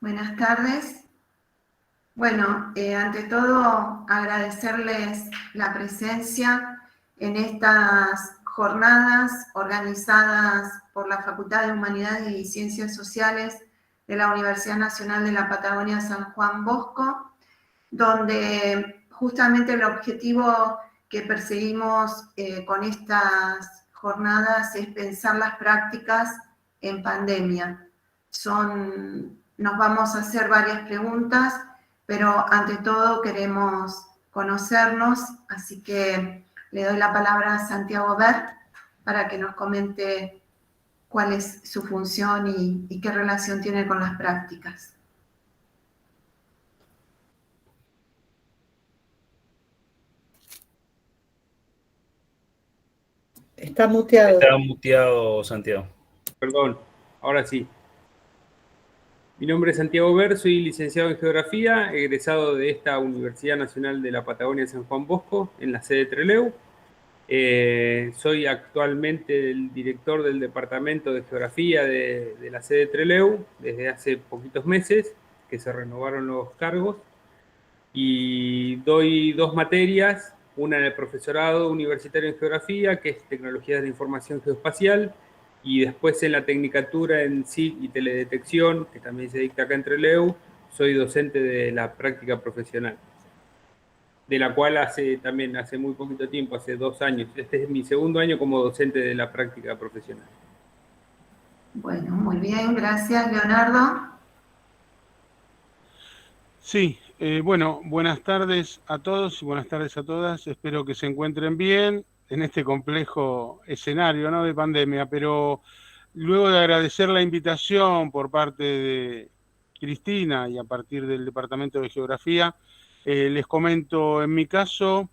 Buenas tardes. Bueno, ante todo agradecerles la presencia en estas jornadas organizadas por la Facultad de Humanidades y Ciencias Sociales de la Universidad Nacional de la Patagonia San Juan Bosco, donde justamente el objetivo que perseguimos con estas jornadas es pensar las prácticas en pandemia. Nos vamos a hacer varias preguntas, pero ante todo queremos conocernos, así que le doy la palabra a Santiago Bert para que nos comente cuál es su función y qué relación tiene con las prácticas. Está muteado. Está muteado, Santiago. Perdón, ahora sí. Mi nombre es Santiago Ver, soy licenciado en Geografía, egresado de esta Universidad Nacional de la Patagonia San Juan Bosco, en la sede Trelew. Soy actualmente el director del Departamento de Geografía de la sede Trelew desde hace poquitos meses, que se renovaron los cargos, y doy dos materias, una en el profesorado universitario en Geografía, que es Tecnologías de la Información Geoespacial, y después en la tecnicatura en SIG y Teledetección, que también se dicta acá en Trelew, soy docente de la práctica profesional, de la cual hace muy poquito tiempo, hace 2 años. Este es mi segundo año como docente de la práctica profesional. Bueno, muy bien, gracias, Leonardo. Sí, bueno, buenas tardes a todos y buenas tardes a todas. Espero que se encuentren bien en este complejo escenario, ¿no?, de pandemia, pero luego de agradecer la invitación por parte de Cristina y a partir del Departamento de Geografía, les comento en mi caso,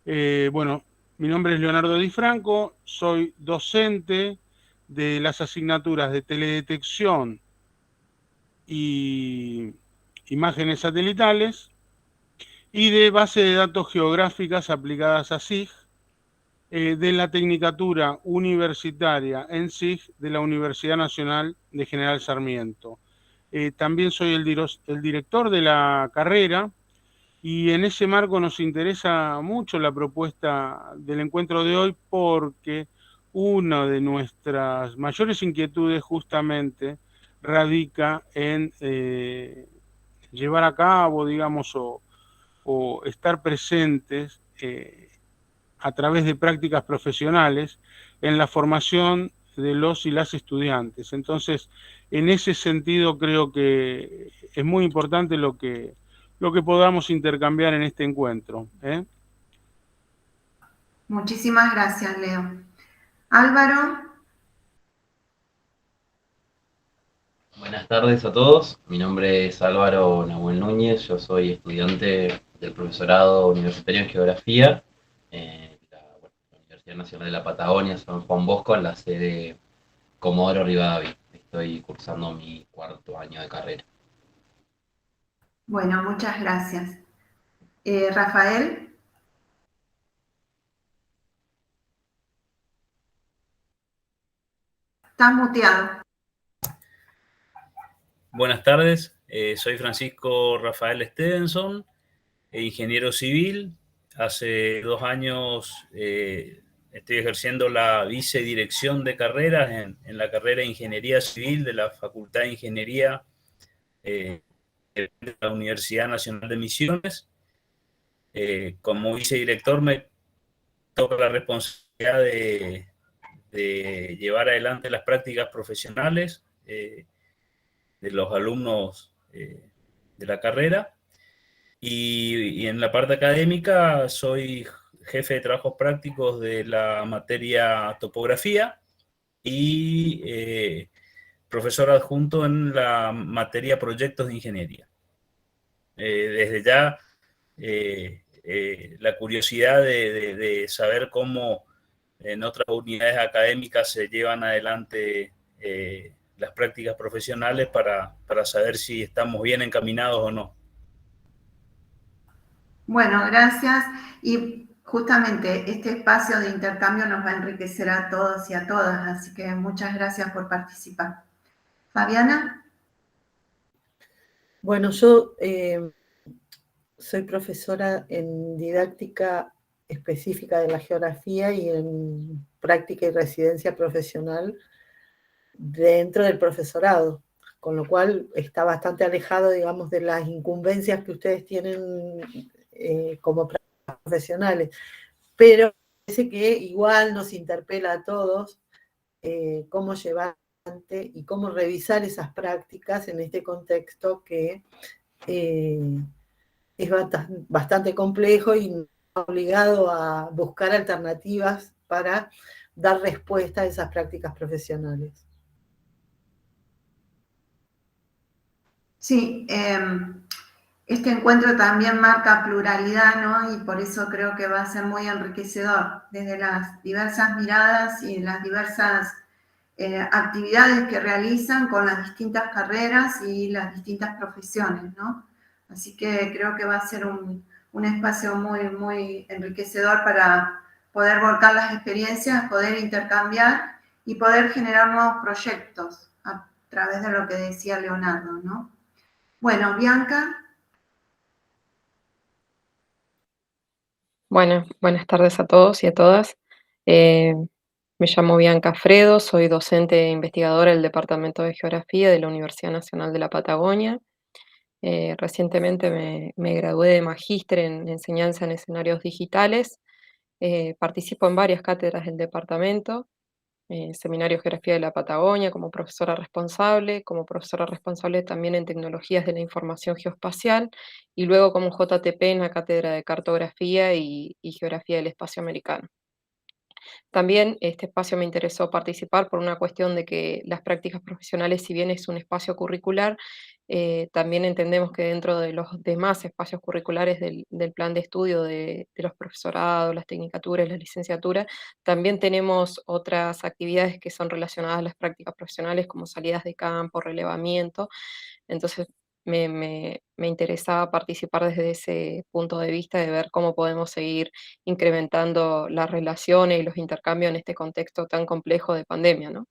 bueno, mi nombre es Leonardo Di Franco, soy docente de las asignaturas de teledetección y imágenes satelitales y de base de datos geográficas aplicadas a SIG, de la Tecnicatura Universitaria en SIG de la Universidad Nacional de General Sarmiento. También soy el director de la carrera y en ese marco nos interesa mucho la propuesta del encuentro de hoy porque una de nuestras mayores inquietudes justamente radica en llevar a cabo, digamos, o estar presentes a través de prácticas profesionales en la formación de los y las estudiantes. Entonces, en ese sentido creo que es muy importante lo que podamos intercambiar en este encuentro. Muchísimas gracias, Leo. Álvaro. Buenas tardes a todos, mi nombre es Álvaro Nahuel Núñez, yo soy estudiante del profesorado universitario en Geografía en la Universidad Nacional de la Patagonia, San Juan Bosco, en la sede Comodoro Rivadavia. Estoy cursando mi 4º año de carrera. Bueno, muchas gracias. Rafael. Estás muteado. Buenas tardes, soy Francisco Rafael Stevenson, ingeniero civil. Hace 2 años estoy ejerciendo la vicedirección de carreras en la carrera de Ingeniería Civil de la Facultad de Ingeniería de la Universidad Nacional de Misiones. Como vicedirector me toca la responsabilidad de llevar adelante las prácticas profesionales de los alumnos de la carrera, y en la parte académica soy jefe de trabajos prácticos de la materia topografía y profesor adjunto en la materia proyectos de ingeniería. Desde ya la curiosidad de saber cómo en otras unidades académicas se llevan adelante las prácticas profesionales para saber si estamos bien encaminados o no. Bueno, gracias. Y justamente este espacio de intercambio nos va a enriquecer a todos y a todas, así que muchas gracias por participar. Fabiana. Bueno, yo soy profesora en didáctica específica de la geografía y en práctica y residencia profesional dentro del profesorado, con lo cual está bastante alejado, digamos, de las incumbencias que ustedes tienen como profesionales, pero parece que igual nos interpela a todos cómo llevar adelante y cómo revisar esas prácticas en este contexto que es bastante complejo y nos ha obligado a buscar alternativas para dar respuesta a esas prácticas profesionales. Sí, este encuentro también marca pluralidad, ¿no? Y por eso creo que va a ser muy enriquecedor, desde las diversas miradas y las diversas actividades que realizan con las distintas carreras y las distintas profesiones, ¿no? Así que creo que va a ser un espacio muy, muy enriquecedor para poder volcar las experiencias, poder intercambiar y poder generar nuevos proyectos a través de lo que decía Leonardo, ¿no? Bueno, Bianca. Bueno, buenas tardes a todos y a todas. Me llamo Bianca Fredo, soy docente e investigadora del Departamento de Geografía de la Universidad Nacional de la Patagonia. Recientemente me gradué de magíster en enseñanza en escenarios digitales. Participo en varias cátedras del departamento, Seminario de Geografía de la Patagonia como profesora responsable también en tecnologías de la información geoespacial y luego como JTP en la cátedra de cartografía y geografía del espacio americano. También este espacio me interesó participar por una cuestión de que las prácticas profesionales, si bien es un espacio curricular, también entendemos que dentro de los demás espacios curriculares del plan de estudio de los profesorados, las tecnicaturas, las licenciaturas, también tenemos otras actividades que son relacionadas a las prácticas profesionales como salidas de campo, relevamiento. Entonces me interesaba participar desde ese punto de vista de ver cómo podemos seguir incrementando las relaciones y los intercambios en este contexto tan complejo de pandemia, ¿no?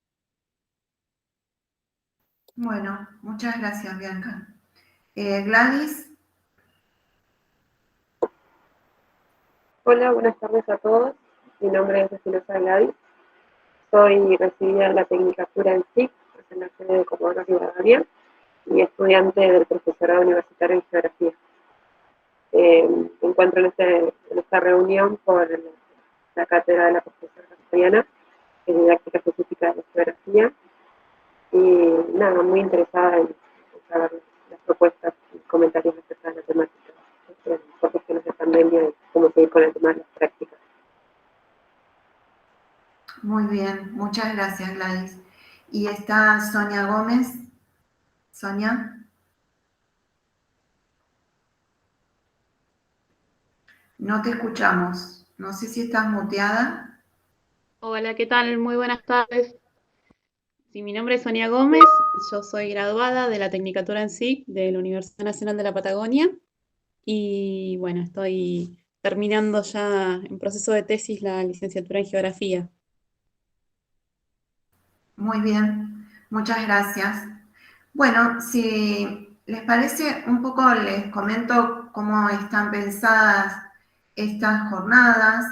Bueno, muchas gracias, Bianca. Gladys. Hola, buenas tardes a todos. Mi nombre es Espinosa Gladys. Soy recibida en la Tecnicatura en SIC, en la sede de Comodoro Rivadavia, y estudiante del profesorado universitario en Geografía. Me encuentro en esta reunión por la cátedra de la profesora Fabiana en didáctica específica de la geografía, y nada, muy interesada en saber las propuestas y comentarios acerca de la temática por cuestiones de pandemia y cómo seguir con el tema de las prácticas. Muy bien, muchas gracias, Gladys. Y está Sonia Gómez. Sonia. No te escuchamos. No sé si estás muteada. Hola, ¿qué tal? Muy buenas tardes. Sí, mi nombre es Sonia Gómez, yo soy graduada de la Tecnicatura en SIC de la Universidad Nacional de la Patagonia y bueno, estoy terminando ya en proceso de tesis la licenciatura en Geografía. Muy bien, muchas gracias. Bueno, si les parece, un poco les comento cómo están pensadas estas jornadas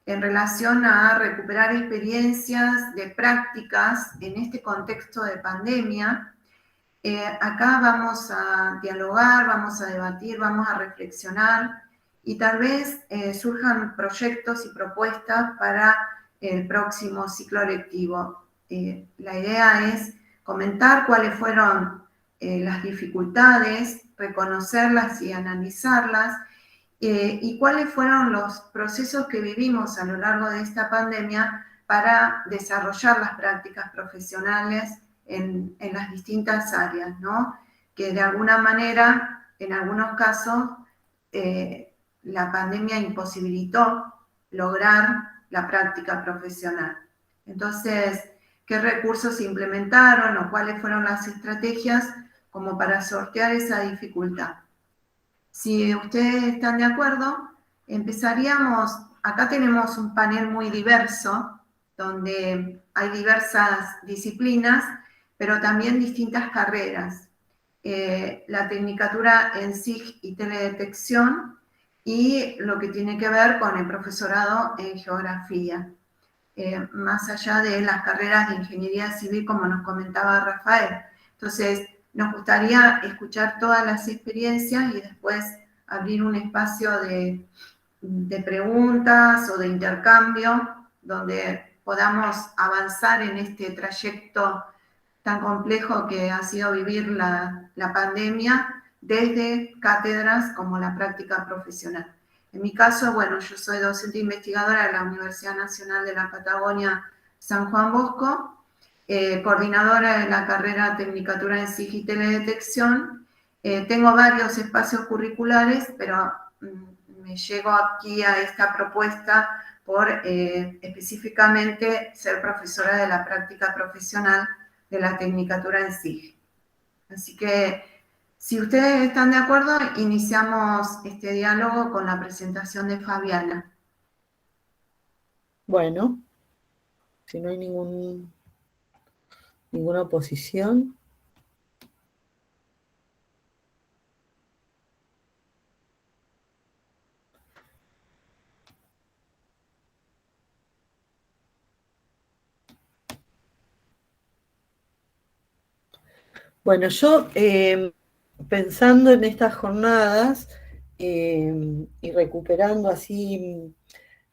en relación a recuperar experiencias de prácticas en este contexto de pandemia. Acá vamos a dialogar, vamos a debatir, vamos a reflexionar y tal vez surjan proyectos y propuestas para el próximo ciclo lectivo. La idea es comentar cuáles fueron las dificultades, reconocerlas y analizarlas, y cuáles fueron los procesos que vivimos a lo largo de esta pandemia para desarrollar las prácticas profesionales en las distintas áreas, ¿no? Que de alguna manera, en algunos casos, la pandemia imposibilitó lograr la práctica profesional. Entonces, ¿qué recursos se implementaron o cuáles fueron las estrategias como para sortear esa dificultad? Si ustedes están de acuerdo, empezaríamos. Acá tenemos un panel muy diverso, donde hay diversas disciplinas, pero también distintas carreras. la tecnicatura en SIG y teledetección y lo que tiene que ver con el profesorado en geografía. Más allá de las carreras de ingeniería civil, como nos comentaba Rafael. Entonces, nos gustaría escuchar todas las experiencias y después abrir un espacio de preguntas o de intercambio donde podamos avanzar en este trayecto tan complejo que ha sido vivir la pandemia desde cátedras como la práctica profesional. En mi caso, bueno, yo soy docente investigadora de la Universidad Nacional de la Patagonia San Juan Bosco, coordinadora de la carrera Tecnicatura en SIG y Teledetección. Tengo varios espacios curriculares, pero me llego aquí a esta propuesta por específicamente ser profesora de la práctica profesional de la Tecnicatura en SIG. Así que, si ustedes están de acuerdo, iniciamos este diálogo con la presentación de Fabiana. Bueno, si no hay ninguna oposición. Bueno, yo pensando en estas jornadas y recuperando así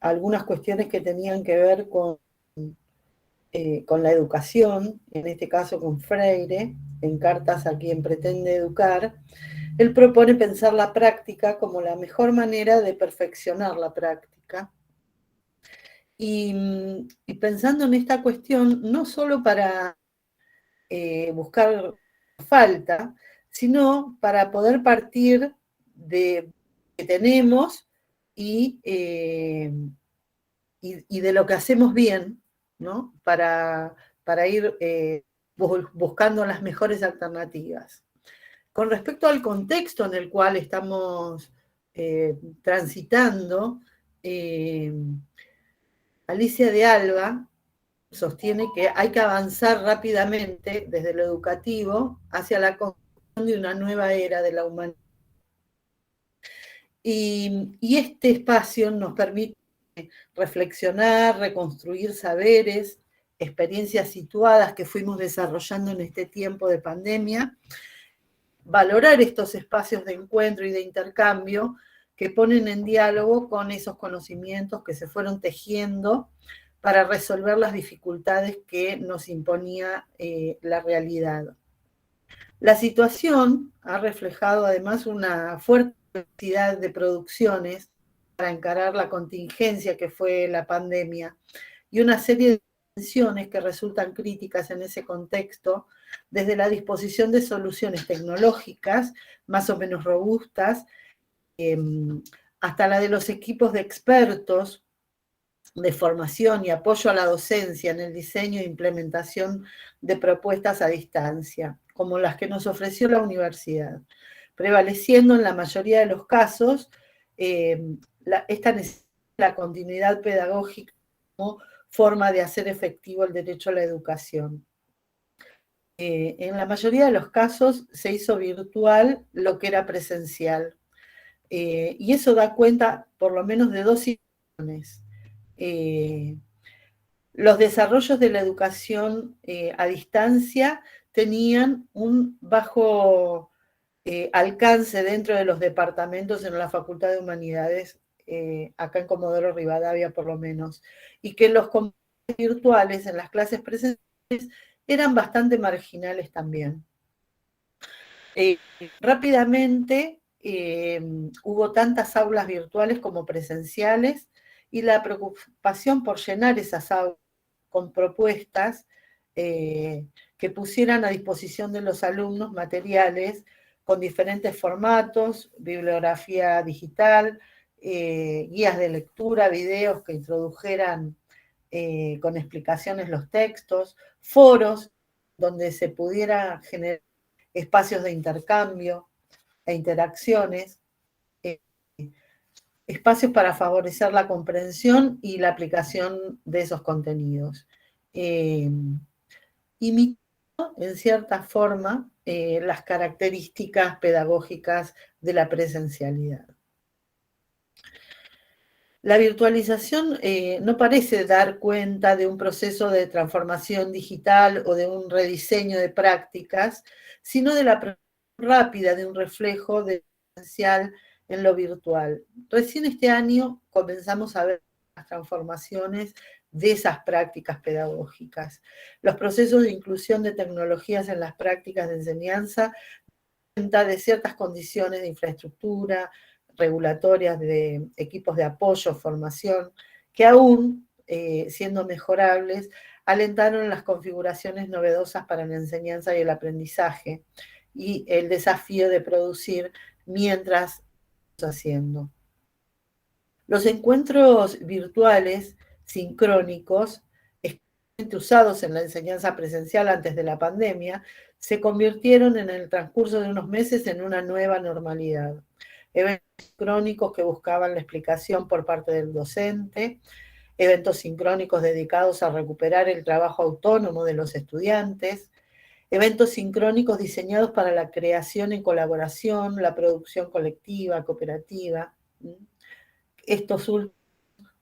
algunas cuestiones que tenían que ver con la educación, en este caso con Freire, en Cartas a quien pretende educar, él propone pensar la práctica como la mejor manera de perfeccionar la práctica. Y pensando en esta cuestión, no solo para buscar falta, sino para poder partir de lo que tenemos y de lo que hacemos bien, ¿no? Para ir buscando las mejores alternativas. Con respecto al contexto en el cual estamos transitando, Alicia de Alba sostiene que hay que avanzar rápidamente desde lo educativo hacia la construcción de una nueva era de la humanidad. Y este espacio nos permite reflexionar, reconstruir saberes, experiencias situadas que fuimos desarrollando en este tiempo de pandemia, valorar estos espacios de encuentro y de intercambio que ponen en diálogo con esos conocimientos que se fueron tejiendo para resolver las dificultades que nos imponía la realidad. La situación ha reflejado además una fuerte cantidad de producciones para encarar la contingencia que fue la pandemia y una serie de tensiones que resultan críticas en ese contexto, desde la disposición de soluciones tecnológicas más o menos robustas, hasta la de los equipos de expertos de formación y apoyo a la docencia en el diseño e implementación de propuestas a distancia, como las que nos ofreció la universidad, prevaleciendo en la mayoría de los casos esta necesidad de la continuidad pedagógica como forma de hacer efectivo el derecho a la educación. En la mayoría de los casos se hizo virtual lo que era presencial, y eso da cuenta por lo menos de dos situaciones. Los desarrollos de la educación a distancia tenían un bajo alcance dentro de los departamentos en la Facultad de Humanidades, acá en Comodoro Rivadavia por lo menos, y que los componentes virtuales en las clases presenciales eran bastante marginales también. Rápidamente hubo tantas aulas virtuales como presenciales, y la preocupación por llenar esas aulas con propuestas que pusieran a disposición de los alumnos materiales con diferentes formatos, bibliografía digital, guías de lectura, videos que introdujeran con explicaciones los textos, foros donde se pudiera generar espacios de intercambio e interacciones, espacios para favorecer la comprensión y la aplicación de esos contenidos. Imitó, en cierta forma, las características pedagógicas de la presencialidad. La virtualización no parece dar cuenta de un proceso de transformación digital o de un rediseño de prácticas, sino de la rápida de un reflejo de lo presencial en lo virtual. Recién este año comenzamos a ver las transformaciones de esas prácticas pedagógicas. Los procesos de inclusión de tecnologías en las prácticas de enseñanza de ciertas condiciones de infraestructura, regulatorias, de equipos de apoyo, formación, que aún, siendo mejorables, alentaron las configuraciones novedosas para la enseñanza y el aprendizaje y el desafío de producir mientras estamos haciendo. Los encuentros virtuales sincrónicos, usados en la enseñanza presencial antes de la pandemia, se convirtieron en el transcurso de unos meses en una nueva normalidad. Eventos sincrónicos que buscaban la explicación por parte del docente, eventos sincrónicos dedicados a recuperar el trabajo autónomo de los estudiantes, eventos sincrónicos diseñados para la creación en colaboración, la producción colectiva, cooperativa, estos últimos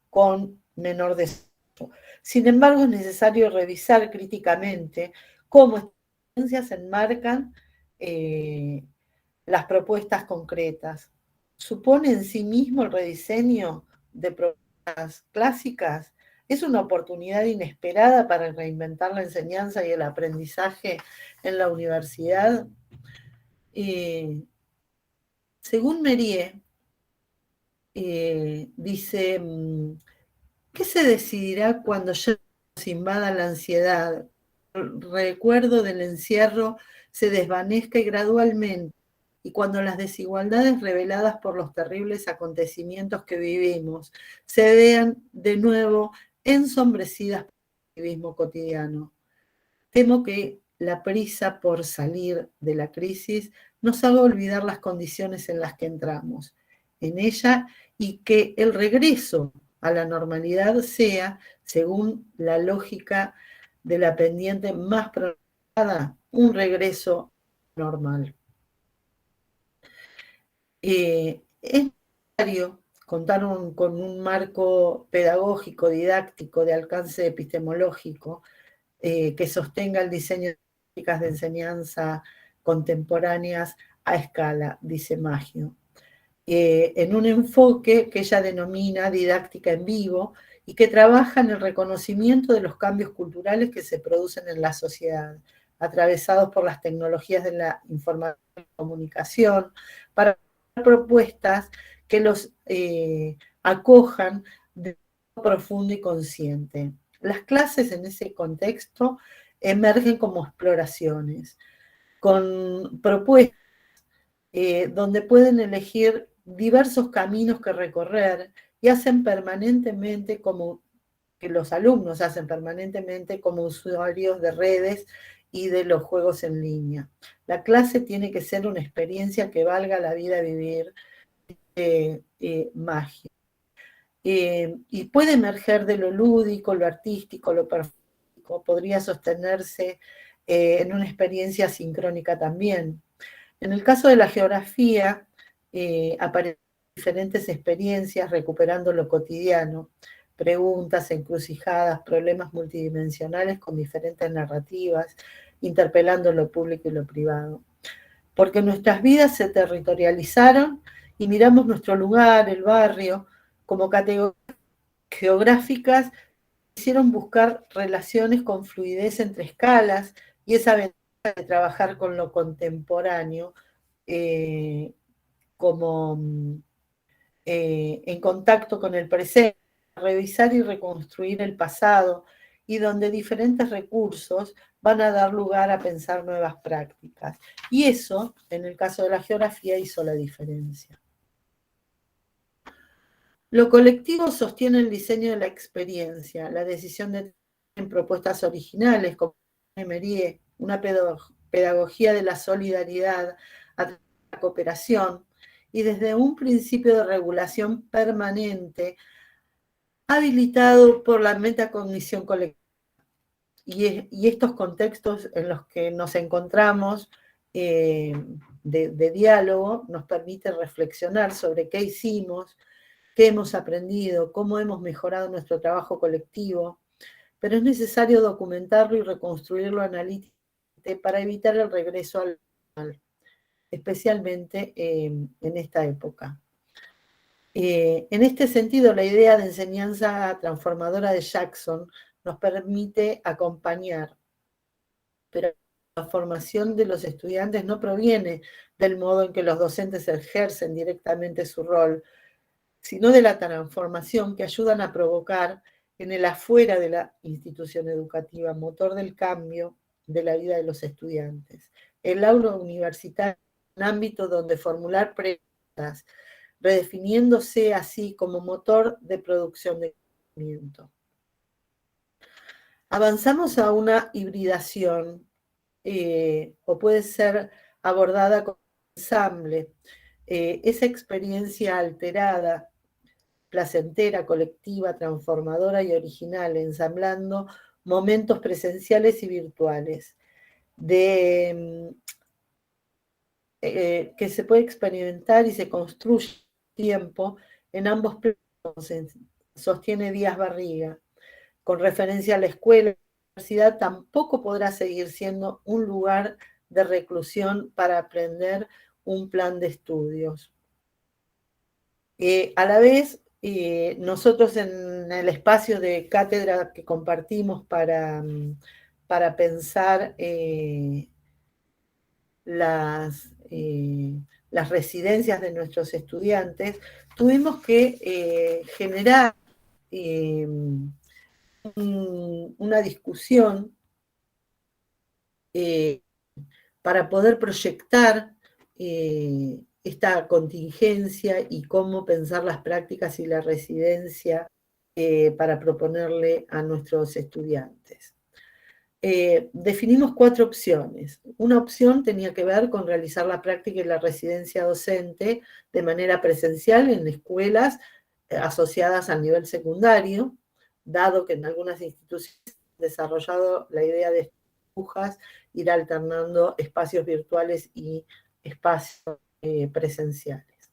con menor desarrollo. Sin embargo, es necesario revisar críticamente cómo estas experiencias enmarcan las propuestas concretas. ¿Supone en sí mismo el rediseño de propuestas clásicas? ¿Es una oportunidad inesperada para reinventar la enseñanza y el aprendizaje en la universidad? Según Mérier, dice, ¿qué se decidirá cuando ya nos invada la ansiedad? El recuerdo del encierro se desvanezca y gradualmente, y cuando las desigualdades reveladas por los terribles acontecimientos que vivimos se vean de nuevo ensombrecidas por el activismo cotidiano. Temo que la prisa por salir de la crisis nos haga olvidar las condiciones en las que entramos en ella y que el regreso a la normalidad sea, según la lógica de la pendiente más prolongada, un regreso normal. Es necesario contar con un marco pedagógico, didáctico, de alcance epistemológico, que sostenga el diseño de prácticas de enseñanza contemporáneas a escala, dice Maggio, en un enfoque que ella denomina didáctica en vivo y que trabaja en el reconocimiento de los cambios culturales que se producen en la sociedad, atravesados por las tecnologías de la información y comunicación, para propuestas que los acojan de modo profundo y consciente. Las clases en ese contexto emergen como exploraciones, con propuestas donde pueden elegir diversos caminos que recorrer y hacen permanentemente que los alumnos hacen permanentemente como usuarios de redes y de los juegos en línea. La clase tiene que ser una experiencia que valga la vida vivir, magia. Y puede emerger de lo lúdico, lo artístico, lo performático, podría sostenerse en una experiencia sincrónica también. En el caso de la geografía, aparecen diferentes experiencias recuperando lo cotidiano, preguntas, encrucijadas, problemas multidimensionales con diferentes narrativas, interpelando lo público y lo privado. Porque nuestras vidas se territorializaron y miramos nuestro lugar, el barrio, como categorías geográficas que hicieron buscar relaciones con fluidez entre escalas y esa ventaja de trabajar con lo contemporáneo como en contacto con el presente, revisar y reconstruir el pasado, y donde diferentes recursos van a dar lugar a pensar nuevas prácticas. Y eso, en el caso de la geografía, hizo la diferencia. Lo colectivo sostiene el diseño de la experiencia, la decisión de tener propuestas originales, como Mérier, una pedagogía de la solidaridad a través de la cooperación, y desde un principio de regulación permanente habilitado por la metacognición colectiva. Y estos contextos en los que nos encontramos de diálogo nos permite reflexionar sobre qué hicimos, qué hemos aprendido, cómo hemos mejorado nuestro trabajo colectivo, pero es necesario documentarlo y reconstruirlo analíticamente para evitar el regreso al mal, especialmente en esta época. En este sentido, la idea de enseñanza transformadora de Jackson nos permite acompañar, pero la formación de los estudiantes no proviene del modo en que los docentes ejercen directamente su rol, sino de la transformación que ayudan a provocar en el afuera de la institución educativa, motor del cambio de la vida de los estudiantes. El aula universitaria es un ámbito donde formular preguntas, redefiniéndose así como motor de producción de conocimiento. Avanzamos a una hibridación, o puede ser abordada como ensamble, esa experiencia alterada, placentera, colectiva, transformadora y original, ensamblando momentos presenciales y virtuales, que se puede experimentar y se construye tiempo en ambos planos, sostiene Díaz Barriga. Con referencia a la escuela, la universidad tampoco podrá seguir siendo un lugar de reclusión para aprender un plan de estudios. A la vez, nosotros en el espacio de cátedra que compartimos para pensar las residencias de nuestros estudiantes, tuvimos que generar una discusión para poder proyectar esta contingencia y cómo pensar las prácticas y la residencia para proponerle a nuestros estudiantes. Definimos 4 opciones. Una opción tenía que ver con realizar la práctica y la residencia docente de manera presencial en escuelas asociadas al nivel secundario, dado que en algunas instituciones han desarrollado la idea de burbujas, ir alternando espacios virtuales y espacios presenciales.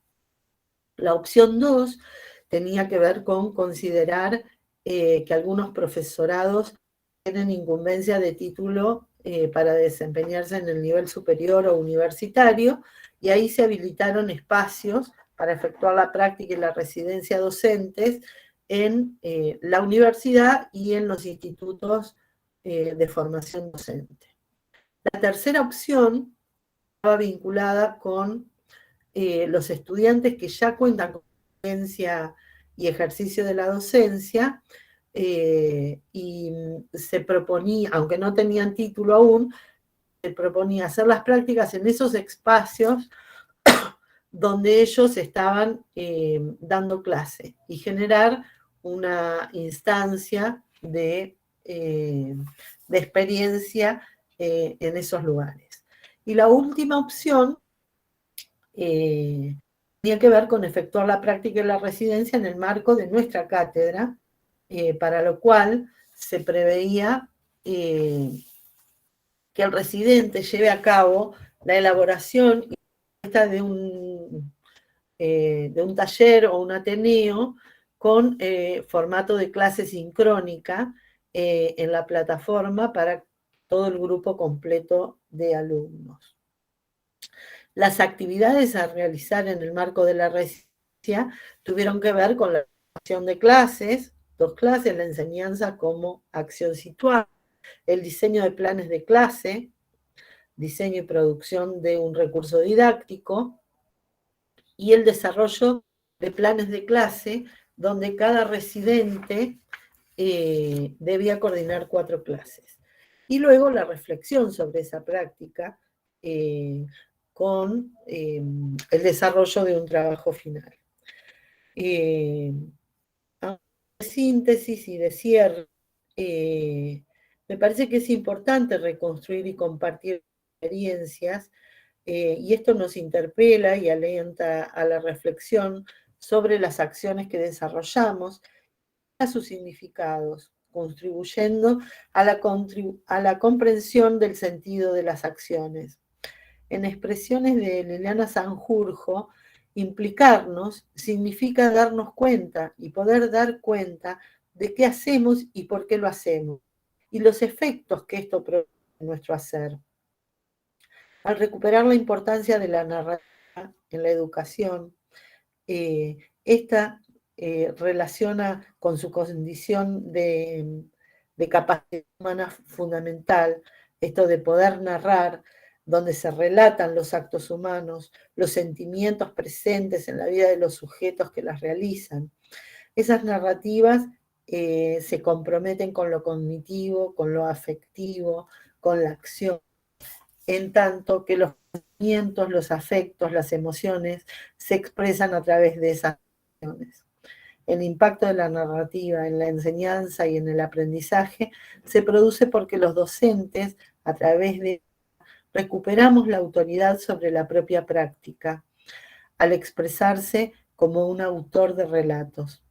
La opción 2 tenía que ver con considerar que algunos profesorados tienen incumbencia de título para desempeñarse en el nivel superior o universitario, y ahí se habilitaron espacios para efectuar la práctica y la residencia docentes en la universidad y en los institutos de formación docente. La tercera opción estaba vinculada con los estudiantes que ya cuentan con experiencia y ejercicio de la docencia, y se proponía, aunque no tenían título aún, se proponía hacer las prácticas en esos espacios donde ellos estaban dando clase y generar una instancia de experiencia en esos lugares. Y la última opción tenía que ver con efectuar la práctica y la residencia en el marco de nuestra cátedra, para lo cual se preveía que el residente lleve a cabo la elaboración de un taller o un ateneo con formato de clase sincrónica en la plataforma para todo el grupo completo de alumnos. Las actividades a realizar en el marco de la residencia tuvieron que ver con la formación de clases, 2 clases, la enseñanza como acción situada, el diseño de planes de clase, diseño y producción de un recurso didáctico, y el desarrollo de planes de clase donde cada residente debía coordinar 4 clases. Y luego la reflexión sobre esa práctica con el desarrollo de un trabajo final. A síntesis y de cierre, me parece que es importante reconstruir y compartir experiencias, y esto nos interpela y alienta a la reflexión sobre las acciones que desarrollamos, a sus significados, contribuyendo a la comprensión del sentido de las acciones. En expresiones de Liliana Sanjurjo, implicarnos significa darnos cuenta y poder dar cuenta de qué hacemos y por qué lo hacemos, y los efectos que esto produce en nuestro hacer. Al recuperar la importancia de la narrativa en la educación, esta relaciona con su condición de capacidad humana fundamental, esto de poder narrar, donde se relatan los actos humanos, los sentimientos presentes en la vida de los sujetos que las realizan. Esas narrativas se comprometen con lo cognitivo, con lo afectivo, con la acción, en tanto que los sentimientos, los afectos, las emociones se expresan a través de esas acciones. El impacto de la narrativa en la enseñanza y en el aprendizaje se produce porque los docentes, a través de recuperamos la autoridad sobre la propia práctica, al expresarse como un autor de relatos.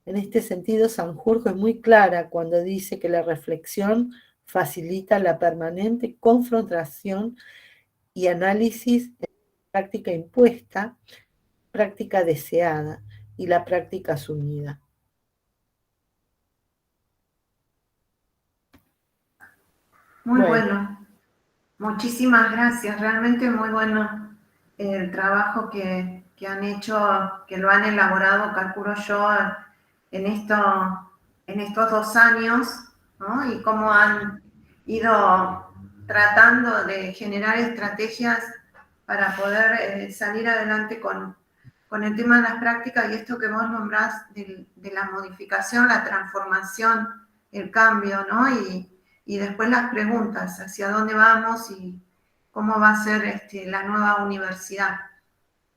En este sentido, Sanjurjo es muy clara cuando dice que la reflexión facilita la permanente confrontación y análisis de la práctica impuesta, práctica deseada y la práctica asumida. Muy bueno. Muchísimas gracias. Realmente muy bueno el trabajo que han hecho, que lo han elaborado, calculo yo, en estos 2 años, ¿no? Y cómo han ido tratando de generar estrategias para poder salir adelante con el tema de las prácticas y esto que vos nombrás de la modificación, la transformación, el cambio, ¿no? Y después las preguntas, hacia dónde vamos y cómo va a ser la nueva universidad,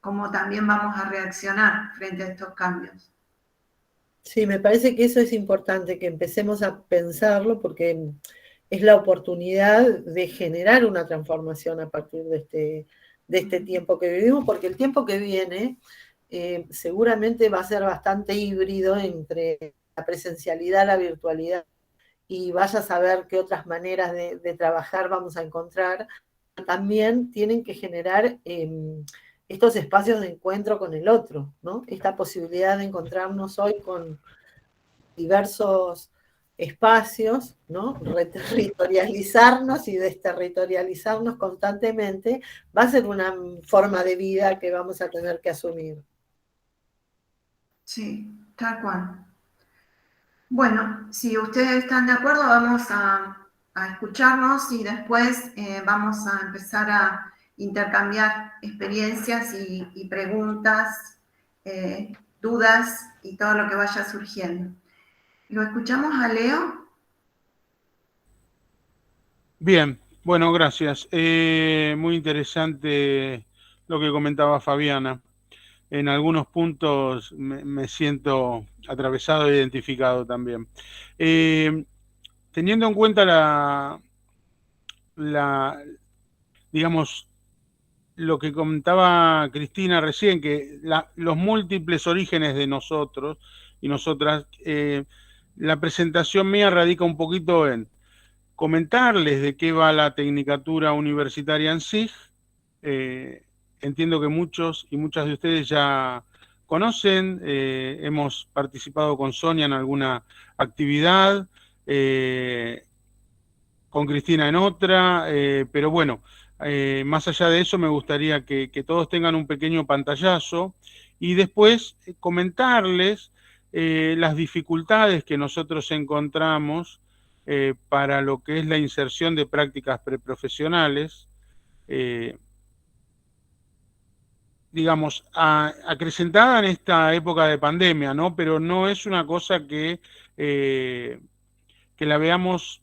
cómo también vamos a reaccionar frente a estos cambios. Sí, me parece que eso es importante, que empecemos a pensarlo porque es la oportunidad de generar una transformación a partir de este tiempo que vivimos, porque el tiempo que viene seguramente va a ser bastante híbrido entre la presencialidad, la virtualidad, y vaya a saber qué otras maneras de trabajar vamos a encontrar. También tienen que generar estos espacios de encuentro con el otro, ¿no? Esta posibilidad de encontrarnos hoy con diversos espacios, ¿no? Reterritorializarnos y desterritorializarnos constantemente va a ser una forma de vida que vamos a tener que asumir. Sí, tal cual. Bueno, si ustedes están de acuerdo, vamos a escucharnos y después vamos a empezar a intercambiar experiencias y preguntas, dudas y todo lo que vaya surgiendo. ¿Lo escuchamos a Leo? Bien, bueno, gracias. Muy interesante lo que comentaba Fabiana. En algunos puntos me siento atravesado e identificado también. Teniendo en cuenta digamos, lo que comentaba Cristina recién, que los múltiples orígenes de nosotros y nosotras, la presentación mía radica un poquito en comentarles de qué va la Tecnicatura Universitaria en SIG. Entiendo que muchos y muchas de ustedes ya conocen, hemos participado con Sonia en alguna actividad, con Cristina en otra, pero bueno, más allá de eso me gustaría que todos tengan un pequeño pantallazo y después comentarles las dificultades que nosotros encontramos para lo que es la inserción de prácticas preprofesionales, digamos, acrecentada en esta época de pandemia, ¿no? Pero no es una cosa que la veamos,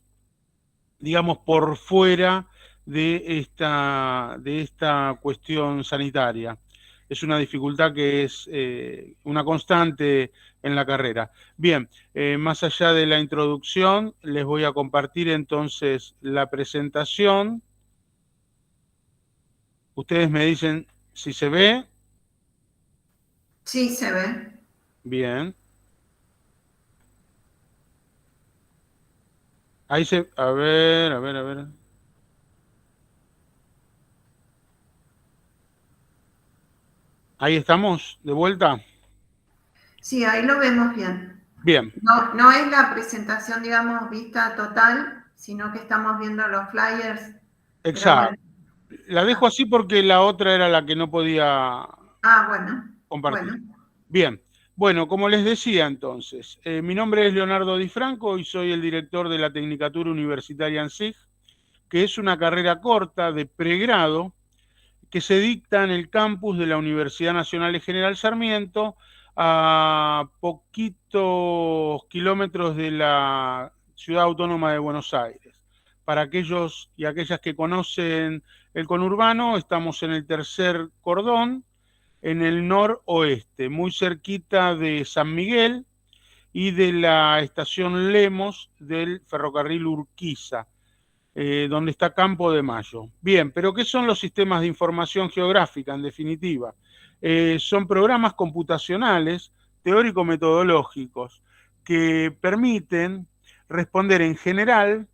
digamos, por fuera de esta cuestión sanitaria. Es una dificultad que es una constante en la carrera. Bien, más allá de la introducción, les voy a compartir entonces la presentación. Ustedes me dicen si se ve. Sí, se ve. Bien. Ahí a ver. Ahí estamos, de vuelta. Sí, ahí lo vemos bien. Bien. No es la presentación, digamos, vista total, sino que estamos viendo los flyers. Exacto. Bueno. La dejo así porque la otra era la que no podía compartir. Bueno. Bien. Bueno, como les decía entonces, mi nombre es Leonardo Di Franco y soy el director de la Tecnicatura Universitaria en SIG, que es una carrera corta de pregrado que se dicta en el campus de la Universidad Nacional de General Sarmiento, a poquitos kilómetros de la Ciudad Autónoma de Buenos Aires. Para aquellos y aquellas que conocen el conurbano, estamos en el tercer cordón, en el noroeste, muy cerquita de San Miguel y de la estación Lemos del ferrocarril Urquiza, donde está Campo de Mayo. Bien, pero ¿qué son los sistemas de información geográfica, en definitiva? Son programas computacionales, teórico-metodológicos, que permiten responder en general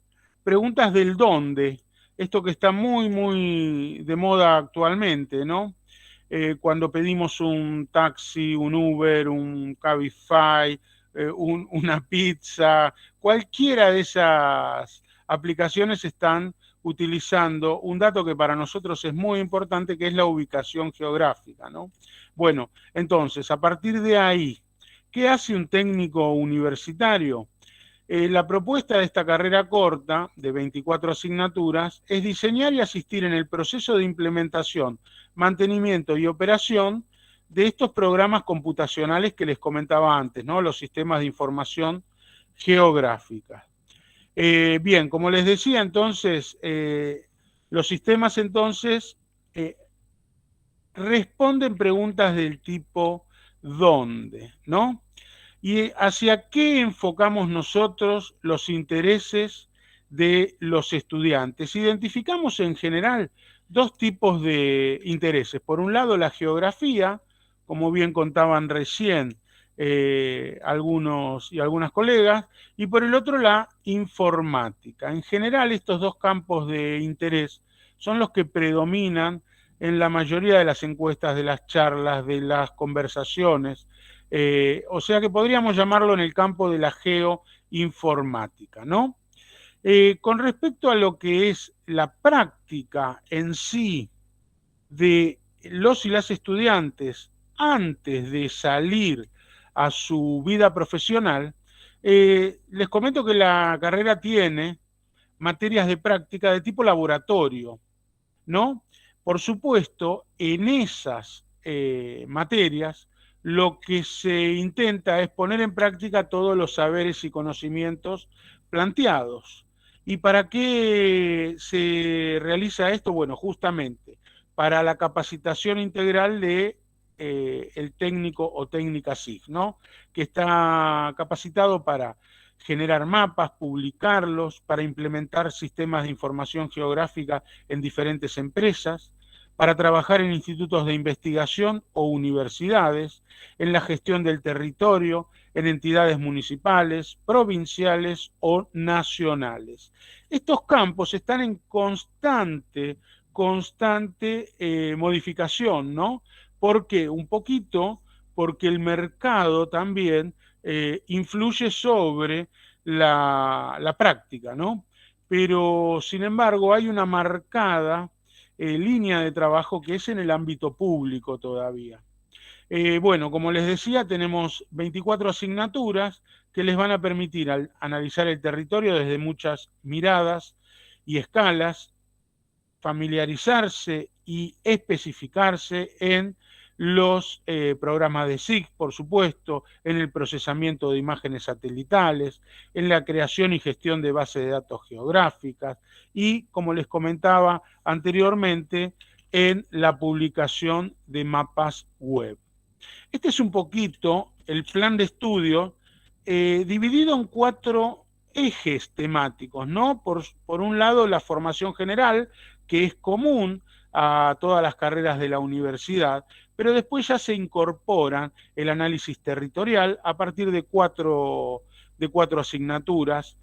preguntas del dónde, esto que está muy, muy de moda actualmente, ¿no? Cuando pedimos un taxi, un Uber, un Cabify, una pizza, cualquiera de esas aplicaciones están utilizando un dato que para nosotros es muy importante, que es la ubicación geográfica, ¿no? Bueno, entonces, a partir de ahí, ¿qué hace un técnico universitario? La propuesta de esta carrera corta, de 24 asignaturas, es diseñar y asistir en el proceso de implementación, mantenimiento y operación de estos programas computacionales que les comentaba antes, ¿no? Los sistemas de información geográfica. Bien, como les decía entonces, los sistemas entonces responden preguntas del tipo ¿dónde? ¿No? ¿Y hacia qué enfocamos nosotros los intereses de los estudiantes? Identificamos en general dos tipos de intereses. Por un lado, la geografía, como bien contaban recién algunos y algunas colegas, y por el otro, la informática. En general, estos dos campos de interés son los que predominan en la mayoría de las encuestas, de las charlas, de las conversaciones. O sea que podríamos llamarlo en el campo de la geoinformática, ¿no? Con respecto a lo que es la práctica en sí de los y las estudiantes antes de salir a su vida profesional, les comento que la carrera tiene materias de práctica de tipo laboratorio, ¿no? Por supuesto, en esas materias lo que se intenta es poner en práctica todos los saberes y conocimientos planteados. ¿Y para qué se realiza esto? Bueno, justamente para la capacitación integral de el técnico o técnica SIG, ¿no? Que está capacitado para generar mapas, publicarlos, para implementar sistemas de información geográfica en diferentes empresas, para trabajar en institutos de investigación o universidades, en la gestión del territorio, en entidades municipales, provinciales o nacionales. Estos campos están en constante modificación, ¿no? ¿Por qué? Un poquito porque el mercado también influye sobre la práctica, ¿no? Pero, sin embargo, hay una marcada línea de trabajo que es en el ámbito público todavía. Bueno, como les decía, tenemos 24 asignaturas que les van a permitir analizar el territorio desde muchas miradas y escalas, familiarizarse y especificarse en los programas de SIG, por supuesto, en el procesamiento de imágenes satelitales, en la creación y gestión de bases de datos geográficas y, como les comentaba anteriormente, en la publicación de mapas web. Este es un poquito el plan de estudio dividido en 4 ejes temáticos, ¿no? Por un lado, la formación general, que es común a todas las carreras de la universidad, pero después ya se incorpora el análisis territorial a partir de cuatro asignaturas.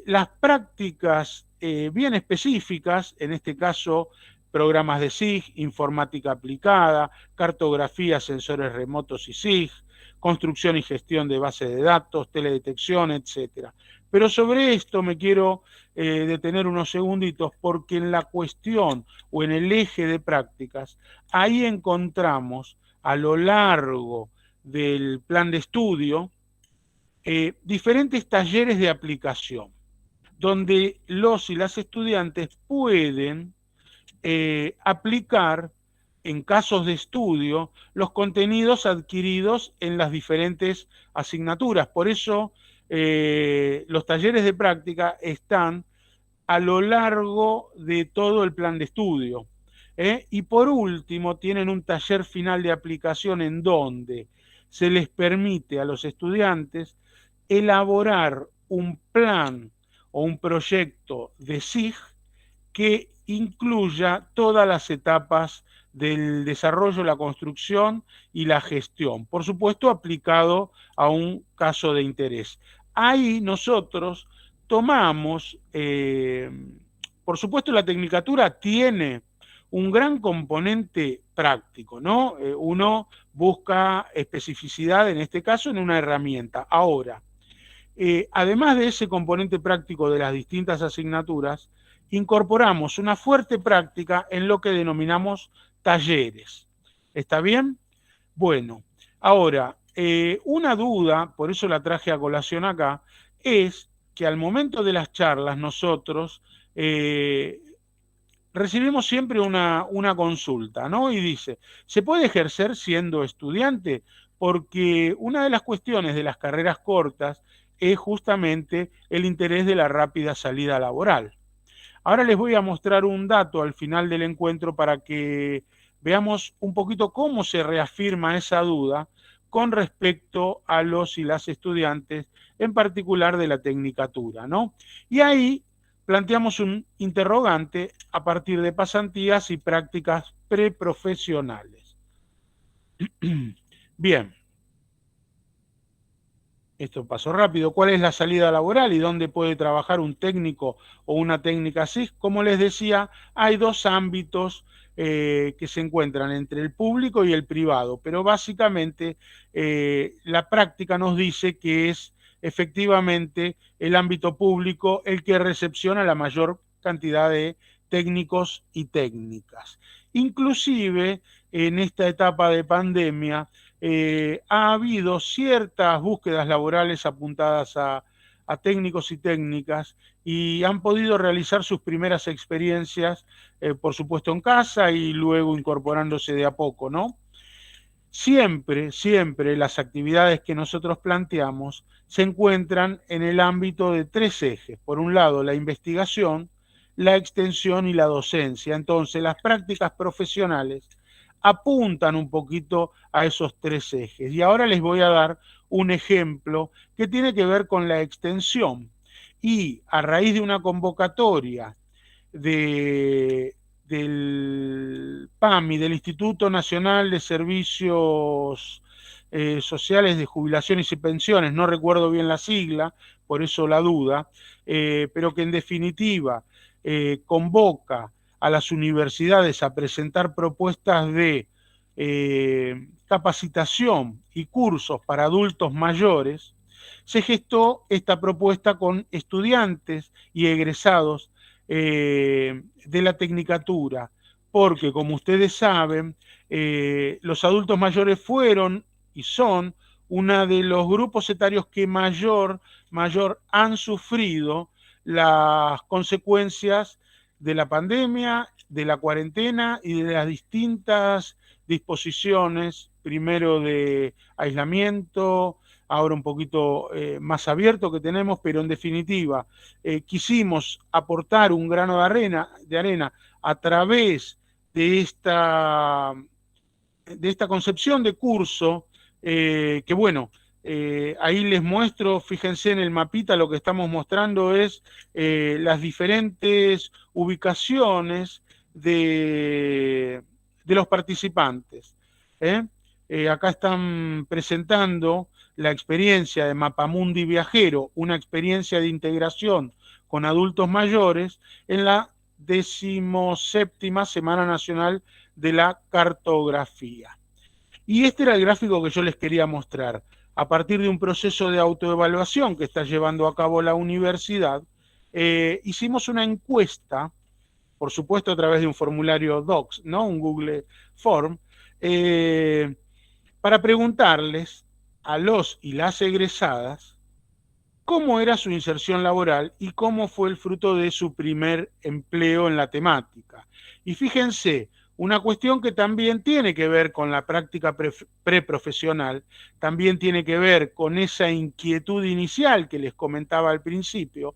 Las prácticas bien específicas, en este caso programas de SIG, informática aplicada, cartografía, sensores remotos y SIG, construcción y gestión de bases de datos, teledetección, etc. Pero sobre esto me quiero detener unos segunditos, porque en la cuestión o en el eje de prácticas, ahí encontramos a lo largo del plan de estudio diferentes talleres de aplicación, donde los y las estudiantes pueden aplicar en casos de estudio los contenidos adquiridos en las diferentes asignaturas. Por eso los talleres de práctica están a lo largo de todo el plan de estudio. Y por último, tienen un taller final de aplicación en donde se les permite a los estudiantes elaborar un plan o un proyecto de SIG que incluya todas las etapas del desarrollo, la construcción y la gestión, por supuesto aplicado a un caso de interés. Ahí nosotros tomamos, por supuesto la tecnicatura tiene un gran componente práctico, ¿no? Uno busca especificidad, en este caso, en una herramienta. Ahora, además de ese componente práctico de las distintas asignaturas, incorporamos una fuerte práctica en lo que denominamos talleres. ¿Está bien? Bueno, ahora, una duda, por eso la traje a colación acá, es que al momento de las charlas nosotros recibimos siempre una consulta, ¿no? Y dice, ¿se puede ejercer siendo estudiante? Porque una de las cuestiones de las carreras cortas es justamente el interés de la rápida salida laboral. Ahora les voy a mostrar un dato al final del encuentro para que veamos un poquito cómo se reafirma esa duda con respecto a los y las estudiantes, en particular de la tecnicatura, ¿no? Y ahí planteamos un interrogante a partir de pasantías y prácticas preprofesionales. Bien. Esto pasó rápido. ¿Cuál es la salida laboral y dónde puede trabajar un técnico o una técnica SIG? Como les decía, hay dos ámbitos que se encuentran entre el público y el privado, pero básicamente la práctica nos dice que es efectivamente el ámbito público el que recepciona la mayor cantidad de técnicos y técnicas. Inclusive en esta etapa de pandemia, ha habido ciertas búsquedas laborales apuntadas a técnicos y técnicas y han podido realizar sus primeras experiencias, por supuesto en casa y luego incorporándose de a poco, ¿no? Siempre las actividades que nosotros planteamos se encuentran en el ámbito de tres ejes. Por un lado, la investigación, la extensión y la docencia. Entonces, las prácticas profesionales apuntan un poquito a esos tres ejes. Y ahora les voy a dar un ejemplo que tiene que ver con la extensión. Y a raíz de una convocatoria del PAMI, del Instituto Nacional de Servicios Sociales de Jubilaciones y Pensiones, no recuerdo bien la sigla, por eso la duda, pero que en definitiva convoca a las universidades a presentar propuestas de capacitación y cursos para adultos mayores, se gestó esta propuesta con estudiantes y egresados de la tecnicatura, porque como ustedes saben, los adultos mayores fueron y son uno de los grupos etarios que mayor han sufrido las consecuencias de la pandemia, de la cuarentena y de las distintas disposiciones, primero de aislamiento, ahora un poquito más abierto que tenemos, pero en definitiva quisimos aportar un grano de arena a través de esta concepción de curso, que bueno, ahí les muestro, fíjense en el mapita, lo que estamos mostrando es las diferentes ubicaciones de los participantes. Acá están presentando la experiencia de Mapamundi Viajero, una experiencia de integración con adultos mayores en la 17ª Semana Nacional de la Cartografía. Y este era el gráfico que yo les quería mostrar. A partir de un proceso de autoevaluación que está llevando a cabo la universidad, hicimos una encuesta, por supuesto a través de un formulario Docs, ¿no? Un Google Form, para preguntarles a los y las egresadas cómo era su inserción laboral y cómo fue el fruto de su primer empleo en la temática. Y fíjense, una cuestión que también tiene que ver con la práctica preprofesional, también tiene que ver con esa inquietud inicial que les comentaba al principio,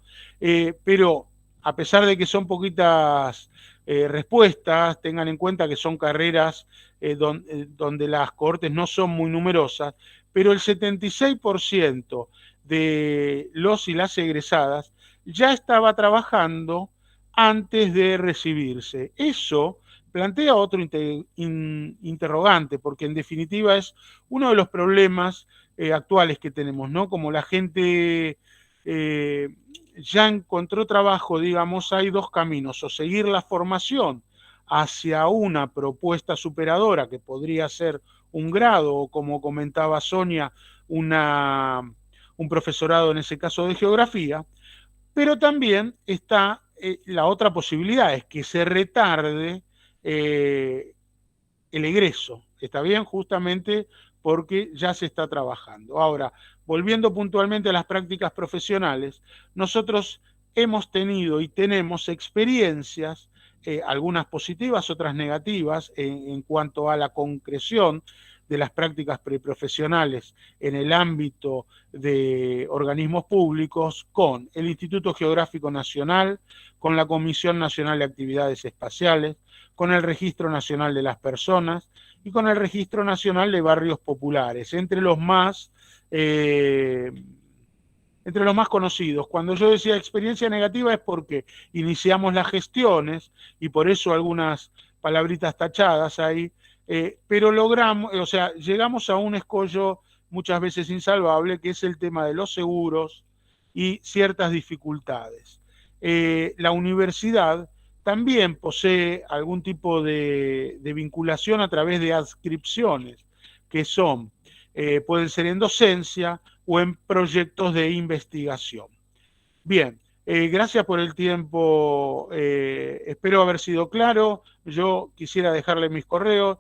pero a pesar de que son poquitas respuestas, tengan en cuenta que son carreras donde las cohortes no son muy numerosas, pero el 76% de los y las egresadas ya estaba trabajando antes de recibirse. Eso plantea otro interrogante, porque en definitiva es uno de los problemas actuales que tenemos, ¿no? Como la gente ya encontró trabajo, digamos, hay dos caminos: o seguir la formación hacia una propuesta superadora, que podría ser un grado, o como comentaba Sonia, un profesorado en ese caso de geografía, pero también está la otra posibilidad, es que se retarde el egreso, ¿está bien? Justamente porque ya se está trabajando. Ahora, volviendo puntualmente a las prácticas profesionales, nosotros hemos tenido y tenemos experiencias, algunas positivas, otras negativas, en cuanto a la concreción de las prácticas preprofesionales en el ámbito de organismos públicos con el Instituto Geográfico Nacional, con la Comisión Nacional de Actividades Espaciales, con el Registro Nacional de las Personas y con el Registro Nacional de Barrios Populares, entre los más conocidos. Cuando yo decía experiencia negativa es porque iniciamos las gestiones y por eso algunas palabritas tachadas ahí, pero logramos, o sea, llegamos a un escollo muchas veces insalvable, que es el tema de los seguros y ciertas dificultades. La universidad también posee algún tipo de vinculación a través de adscripciones, que son, pueden ser en docencia o en proyectos de investigación. Bien, gracias por el tiempo, espero haber sido claro. Yo quisiera dejarle mis correos,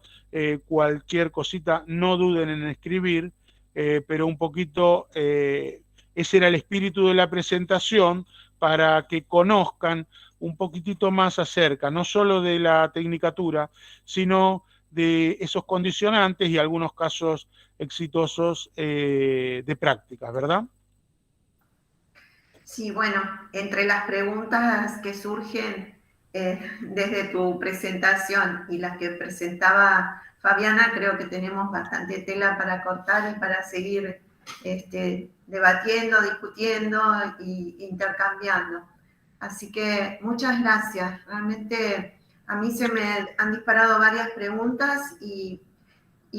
cualquier cosita no duden en escribir, pero un poquito ese era el espíritu de la presentación, para que conozcan un poquitito más acerca, no solo de la tecnicatura, sino de esos condicionantes y algunos casos exitosos de prácticas, ¿verdad? Sí, bueno, entre las preguntas que surgen desde tu presentación y las que presentaba Fabiana, creo que tenemos bastante tela para cortar y para seguir debatiendo, discutiendo e intercambiando. Así que muchas gracias. Realmente a mí se me han disparado varias preguntas y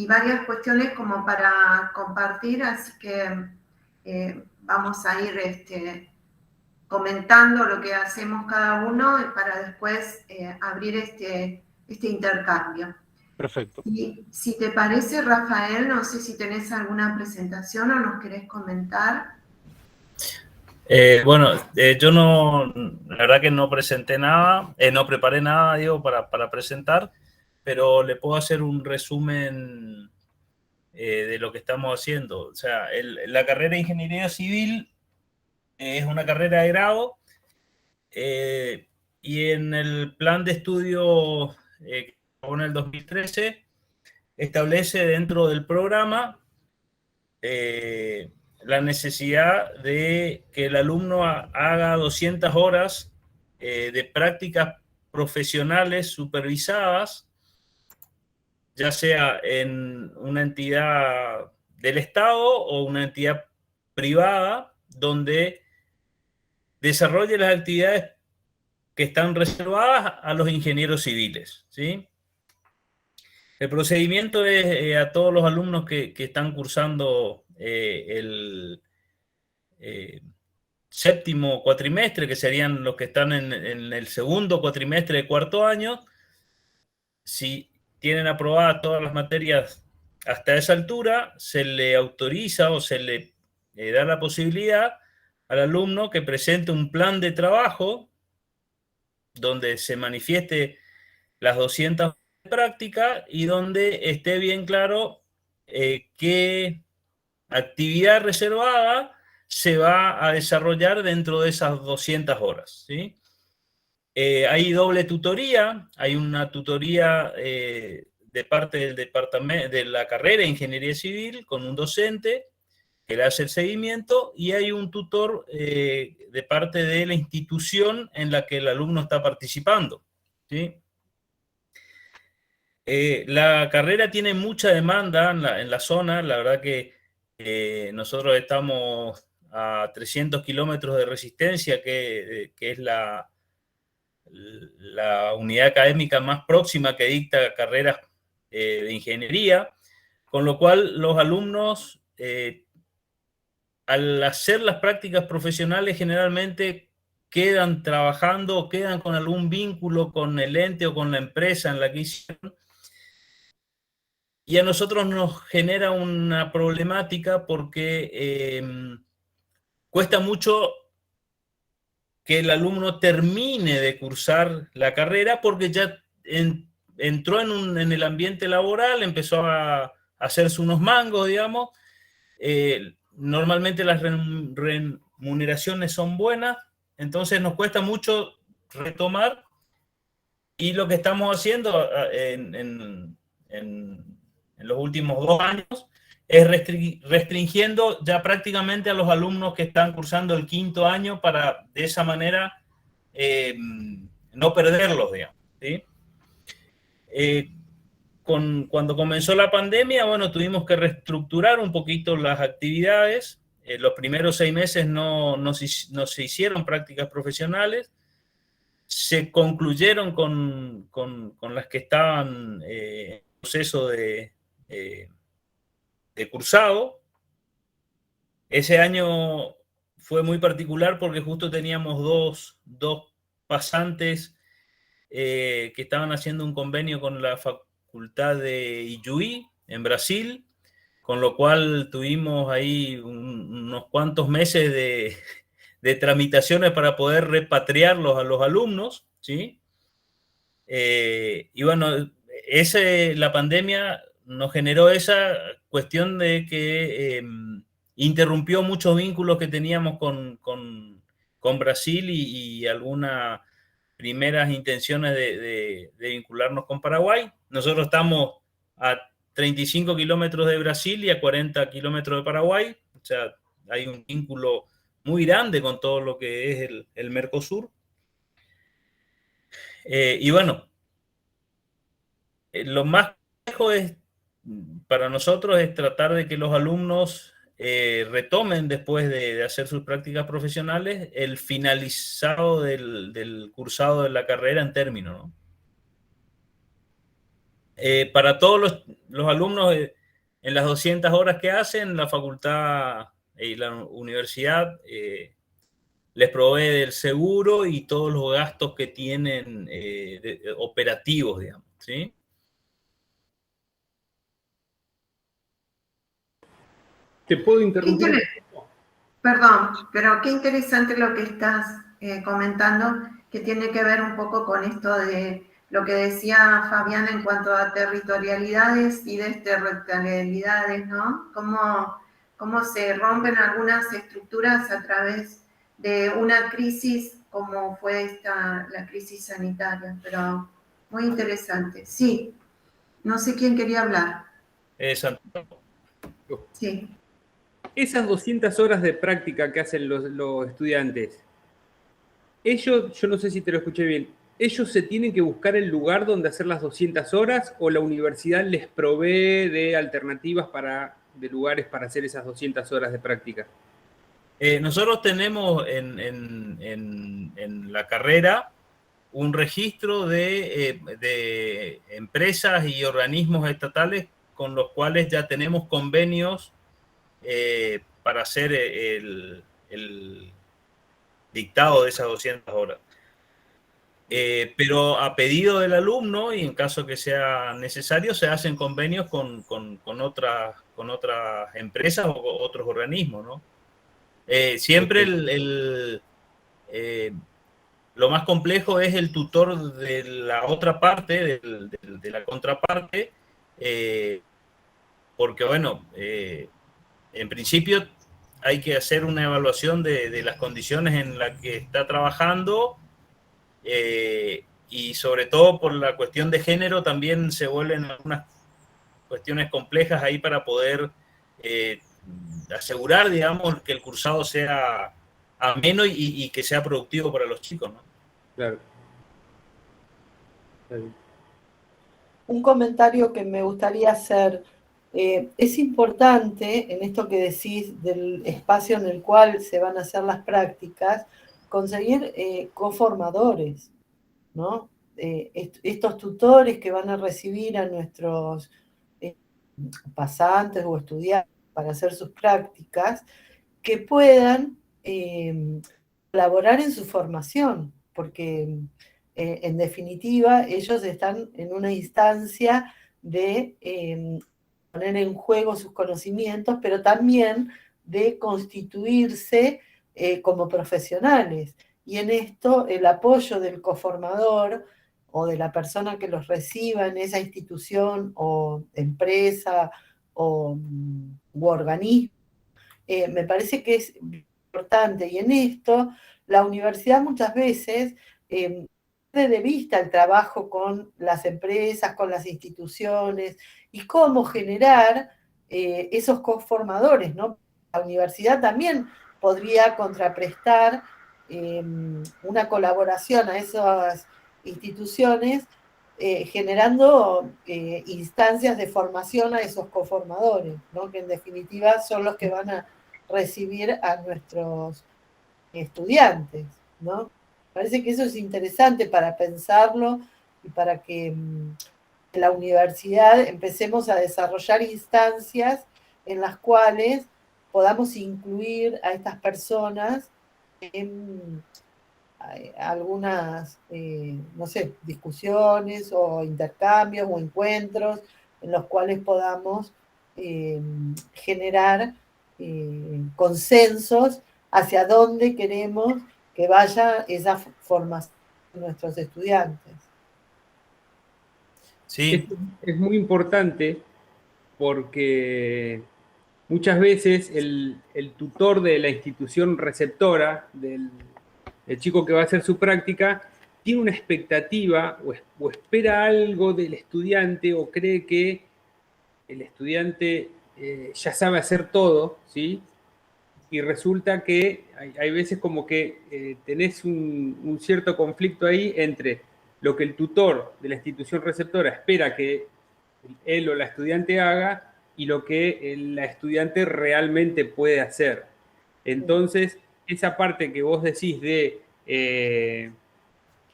varias cuestiones como para compartir, así que vamos a ir comentando lo que hacemos cada uno para después abrir este intercambio. Perfecto. Y si te parece, Rafael, no sé si tenés alguna presentación o nos querés comentar. Bueno, yo no, la verdad que no presenté nada, no preparé nada, digo, para presentar, pero le puedo hacer un resumen de lo que estamos haciendo. O sea, la carrera de Ingeniería Civil es una carrera de grado, y en el plan de estudio que en el 2013 establece dentro del programa la necesidad de que el alumno haga 200 horas de prácticas profesionales supervisadas, ya sea en una entidad del Estado o una entidad privada, donde desarrolle las actividades que están reservadas a los ingenieros civiles, ¿sí? El procedimiento es a todos los alumnos que están cursando séptimo cuatrimestre, que serían los que están en el segundo cuatrimestre de cuarto año, si tienen aprobadas todas las materias hasta esa altura, se le autoriza o se le da la posibilidad al alumno que presente un plan de trabajo donde se manifieste las 200 horas de práctica y donde esté bien claro qué actividad reservada se va a desarrollar dentro de esas 200 horas, ¿sí? Hay doble tutoría, hay una tutoría de parte del departamento de la carrera de Ingeniería Civil con un docente que le hace el seguimiento, y hay un tutor de parte de la institución en la que el alumno está participando, ¿sí? La carrera tiene mucha demanda en la zona, la verdad que nosotros estamos a 300 kilómetros de Resistencia, que es la unidad académica más próxima que dicta carreras de ingeniería, con lo cual los alumnos, al hacer las prácticas profesionales, generalmente quedan trabajando o quedan con algún vínculo con el ente o con la empresa en la que hicieron. Y a nosotros nos genera una problemática porque cuesta mucho que el alumno termine de cursar la carrera porque ya entró en el ambiente laboral, empezó a hacerse unos mangos, digamos. Normalmente las remuneraciones son buenas, entonces nos cuesta mucho retomar, y lo que estamos haciendo en los últimos 2 años es restringiendo ya prácticamente a los alumnos que están cursando el 5º año para de esa manera no perderlos, digamos, ¿sí? Cuando comenzó la pandemia, bueno, tuvimos que reestructurar un poquito las actividades. Los primeros 6 meses no se hicieron prácticas profesionales. Se concluyeron con las que estaban en proceso de cursado. Ese año fue muy particular porque justo teníamos dos pasantes que estaban haciendo un convenio con la Facultad de Ijuí, en Brasil, con lo cual tuvimos ahí unos cuantos meses de tramitaciones para poder repatriarlos a los alumnos, ¿sí? Y bueno, la pandemia nos generó esa cuestión de que interrumpió muchos vínculos que teníamos con Brasil y algunas primeras intenciones de vincularnos con Paraguay. Nosotros estamos a 35 kilómetros de Brasil y a 40 kilómetros de Paraguay, o sea, hay un vínculo muy grande con todo lo que es el Mercosur. Y bueno, lo más complejo para nosotros es tratar de que los alumnos retomen después de hacer sus prácticas profesionales el finalizado del cursado de la carrera en término, ¿no? Para todos los alumnos en las 200 horas que hacen, la facultad y la universidad les provee del seguro y todos los gastos que tienen operativos, digamos, ¿sí? ¿Te puedo interrumpir? Perdón, pero qué interesante lo que estás comentando, que tiene que ver un poco con esto de lo que decía Fabián en cuanto a territorialidades y desterritorialidades, ¿no? Cómo se rompen algunas estructuras a través de una crisis como fue la crisis sanitaria, pero muy interesante. Sí, no sé quién quería hablar. Santiago. Sí. Esas 200 horas de práctica que hacen los estudiantes, ellos, yo no sé si te lo escuché bien, ¿ellos se tienen que buscar el lugar donde hacer las 200 horas o la universidad les provee de alternativas de lugares para hacer esas 200 horas de práctica? Nosotros tenemos en la carrera un registro de empresas y organismos estatales con los cuales ya tenemos convenios para hacer dictado de esas 200 horas. Pero a pedido del alumno, y en caso que sea necesario, se hacen convenios con otras empresas o otros organismos, ¿no? Siempre lo más complejo es el tutor de la otra parte, de la contraparte, porque, bueno, en principio hay que hacer una evaluación de las condiciones en las que está trabajando, y sobre todo por la cuestión de género también se vuelven algunas cuestiones complejas ahí para poder asegurar, digamos, que el cursado sea ameno y que sea productivo para los chicos, ¿no? Claro. Un comentario que me gustaría hacer. Es importante, en esto que decís del espacio en el cual se van a hacer las prácticas, conseguir coformadores, ¿no? Estos tutores que van a recibir a nuestros pasantes o estudiantes para hacer sus prácticas, que puedan colaborar en su formación, porque en definitiva ellos están en una instancia de poner en juego sus conocimientos, pero también de constituirse como profesionales. Y en esto el apoyo del coformador o de la persona que los reciba en esa institución o empresa o organismo, me parece que es importante. Y en esto la universidad muchas veces pierde de vista el trabajo con las empresas, con las instituciones, y cómo generar esos coformadores, ¿no? La universidad también podría contraprestar una colaboración a esas instituciones, generando instancias de formación a esos coformadores, ¿no? Que en definitiva son los que van a recibir a nuestros estudiantes, ¿no? Parece que eso es interesante para pensarlo y para que en la universidad empecemos a desarrollar instancias en las cuales podamos incluir a estas personas en algunas, no sé, discusiones o intercambios o encuentros en los cuales podamos generar consensos hacia dónde queremos que vaya esa formación de nuestros estudiantes. Sí. Es muy importante porque muchas veces el tutor de la institución receptora, del chico que va a hacer su práctica, tiene una expectativa o espera algo del estudiante o cree que el estudiante ya sabe hacer todo, ¿sí? Y resulta que hay veces como que tenés un cierto conflicto ahí entre lo que el tutor de la institución receptora espera que él o la estudiante haga y lo que la estudiante realmente puede hacer. Entonces, esa parte que vos decís de,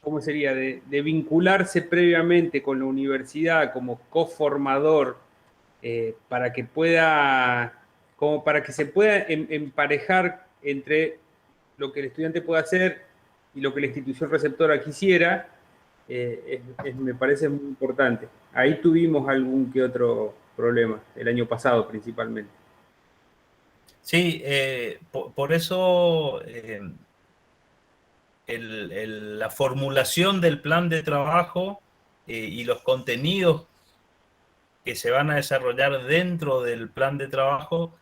¿cómo sería? De vincularse previamente con la universidad como coformador para que pueda, como para que se pueda emparejar entre lo que el estudiante puede hacer y lo que la institución receptora quisiera, me parece muy importante. Ahí tuvimos algún que otro problema, el año pasado principalmente. Sí, por eso la formulación del plan de trabajo y los contenidos que se van a desarrollar dentro del plan de trabajo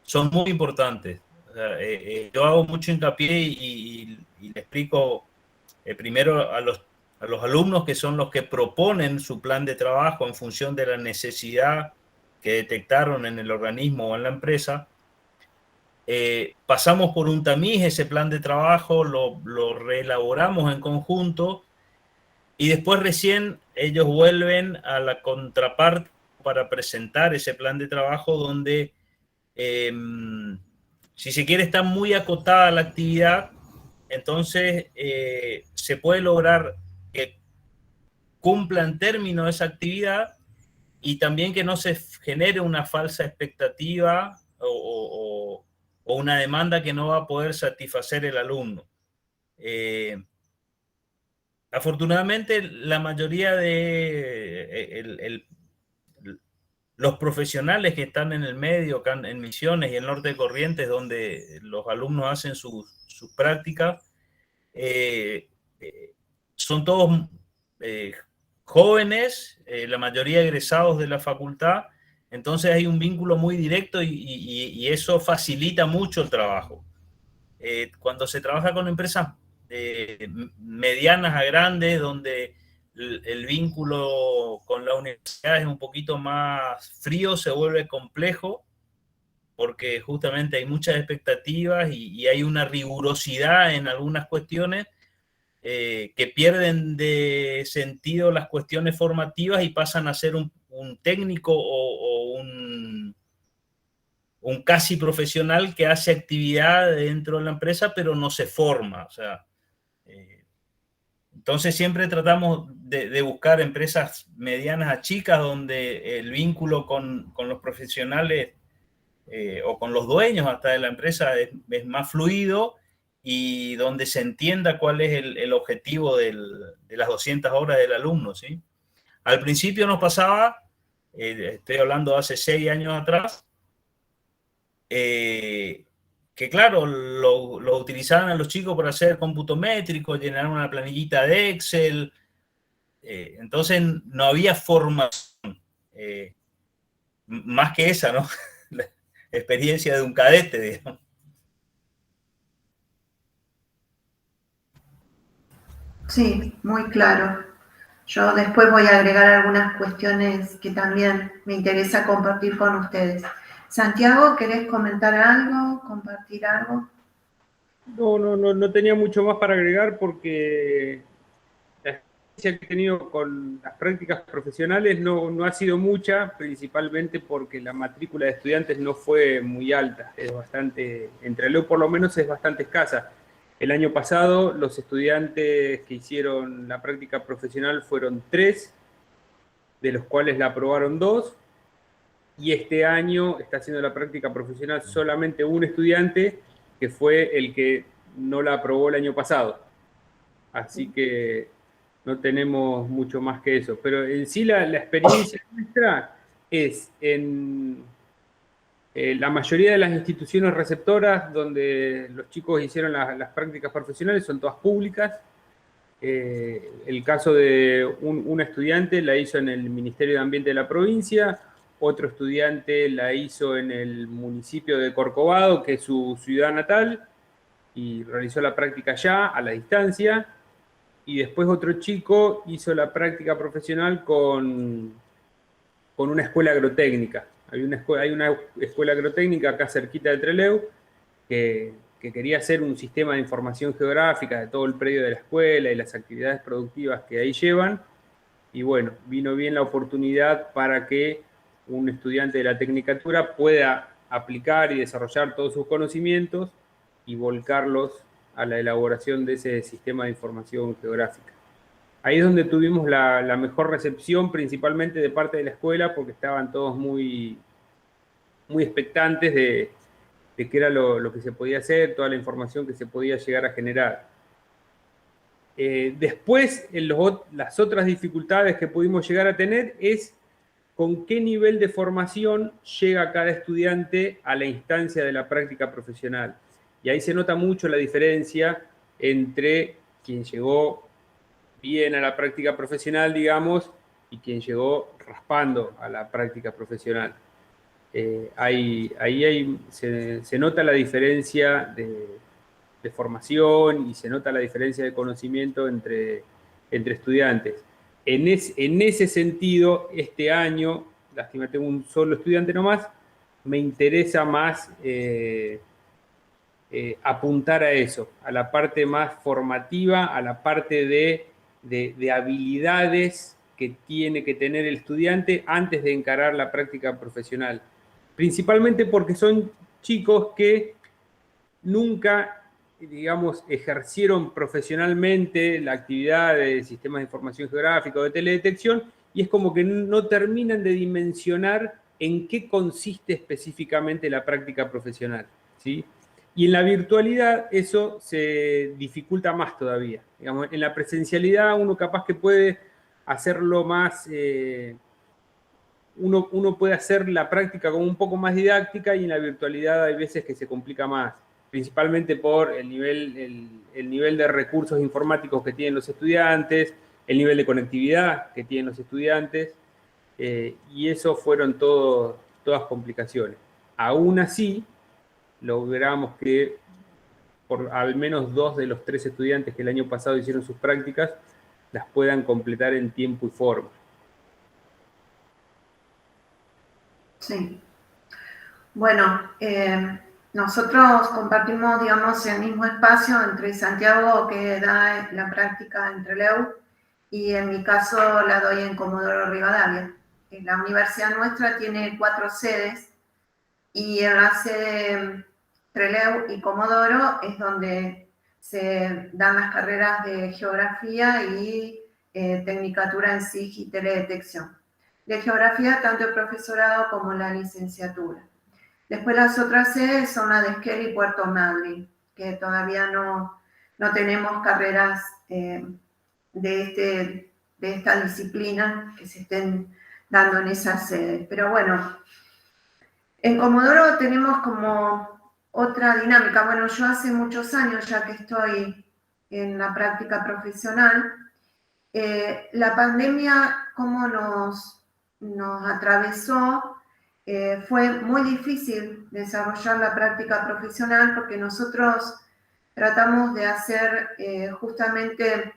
son muy importantes. O sea, yo hago mucho hincapié y le explico primero a los alumnos, que son los que proponen su plan de trabajo en función de la necesidad que detectaron en el organismo o en la empresa. Pasamos por un tamiz ese plan de trabajo, lo reelaboramos en conjunto y después recién ellos vuelven a la contraparte para presentar ese plan de trabajo donde, si se quiere, está muy acotada la actividad. Entonces se puede lograr que cumpla en términos esa actividad y también que no se genere una falsa expectativa o una demanda que no va a poder satisfacer el alumno. Afortunadamente, la mayoría de los profesionales que están en el medio, en Misiones y el norte de Corrientes, donde los alumnos hacen sus prácticas, son todos jóvenes, la mayoría egresados de la facultad, entonces hay un vínculo muy directo y eso facilita mucho el trabajo. Cuando se trabaja con empresas medianas a grandes, donde el vínculo con la universidad es un poquito más frío, se vuelve complejo, porque justamente hay muchas expectativas y hay una rigurosidad en algunas cuestiones que pierden de sentido las cuestiones formativas y pasan a ser un técnico o un casi profesional que hace actividad dentro de la empresa, pero no se forma. O sea, entonces siempre tratamos de buscar empresas medianas a chicas donde el vínculo con los profesionales o con los dueños hasta de la empresa es más fluido y donde se entienda cuál es el objetivo de las 200 horas del alumno, ¿sí? Al principio nos pasaba, estoy hablando hace 6 años atrás, que claro, lo utilizaban a los chicos para hacer cómputo métrico, llenar una planillita de Excel, entonces no había formación más que esa, ¿no? La experiencia de un cadete, digamos. Sí, muy claro. Yo después voy a agregar algunas cuestiones que también me interesa compartir con ustedes. Santiago, ¿querés comentar algo, compartir algo? No tenía mucho más para agregar porque la experiencia que he tenido con las prácticas profesionales no ha sido mucha, principalmente porque la matrícula de estudiantes no fue muy alta, es bastante, entre Trelew por lo menos es bastante escasa. El año pasado los estudiantes que hicieron la práctica profesional fueron 3, de los cuales la aprobaron 2, y este año está haciendo la práctica profesional solamente un estudiante, que fue el que no la aprobó el año pasado. Así que no tenemos mucho más que eso. Pero en sí la experiencia nuestra es en la mayoría de las instituciones receptoras donde los chicos hicieron las prácticas profesionales son todas públicas. El caso de un estudiante la hizo en el Ministerio de Ambiente de la provincia, otro estudiante la hizo en el municipio de Corcovado, que es su ciudad natal, y realizó la práctica allá, a la distancia, y después otro chico hizo la práctica profesional con una escuela agrotécnica. Hay una escuela agrotécnica acá cerquita de Trelew que quería hacer un sistema de información geográfica de todo el predio de la escuela y las actividades productivas que ahí llevan, y bueno, vino bien la oportunidad para que un estudiante de la Tecnicatura pueda aplicar y desarrollar todos sus conocimientos y volcarlos a la elaboración de ese sistema de información geográfica. Ahí es donde tuvimos la mejor recepción, principalmente de parte de la escuela, porque estaban todos muy expectantes de qué era lo que se podía hacer, toda la información que se podía llegar a generar. Después, las otras dificultades que pudimos llegar a tener es con qué nivel de formación llega cada estudiante a la instancia de la práctica profesional. Y ahí se nota mucho la diferencia entre quien llegó bien a la práctica profesional, digamos, y quien llegó raspando a la práctica profesional. Ahí se nota la diferencia de formación y se nota la diferencia de conocimiento entre estudiantes. En ese sentido, este año, lástima, tengo un solo estudiante nomás, me interesa más apuntar a eso, a la parte más formativa, a la parte de habilidades que tiene que tener el estudiante antes de encarar la práctica profesional. Principalmente porque son chicos que nunca, digamos, ejercieron profesionalmente la actividad de sistemas de información geográfica o de teledetección, y es como que no terminan de dimensionar en qué consiste específicamente la práctica profesional. ¿sí? Y en la virtualidad eso se dificulta más todavía. Digamos, en la presencialidad uno capaz que puede hacerlo más... uno puede hacer la práctica como un poco más didáctica y en la virtualidad hay veces que se complica más, principalmente por el nivel de recursos informáticos que tienen los estudiantes, el nivel de conectividad que tienen los estudiantes, y eso fueron todas complicaciones. Aún así, logramos que por al menos 2 de los 3 estudiantes que el año pasado hicieron sus prácticas las puedan completar en tiempo y forma. Sí. Bueno, nosotros compartimos, digamos, el mismo espacio entre Santiago, que da la práctica en Trelew, y en mi caso la doy en Comodoro Rivadavia. La universidad nuestra tiene 4 sedes, y en la sede Trelew y Comodoro es donde se dan las carreras de geografía y tecnicatura en SIG y teledetección. De geografía, tanto el profesorado como la licenciatura. Después las otras sedes son la de Esquel y Puerto Madryn, que todavía no tenemos carreras de esta disciplina que se estén dando en esas sedes. Pero bueno, en Comodoro tenemos como otra dinámica. Bueno, yo hace muchos años ya que estoy en la práctica profesional. La pandemia, cómo nos atravesó, fue muy difícil desarrollar la práctica profesional porque nosotros tratamos de hacer justamente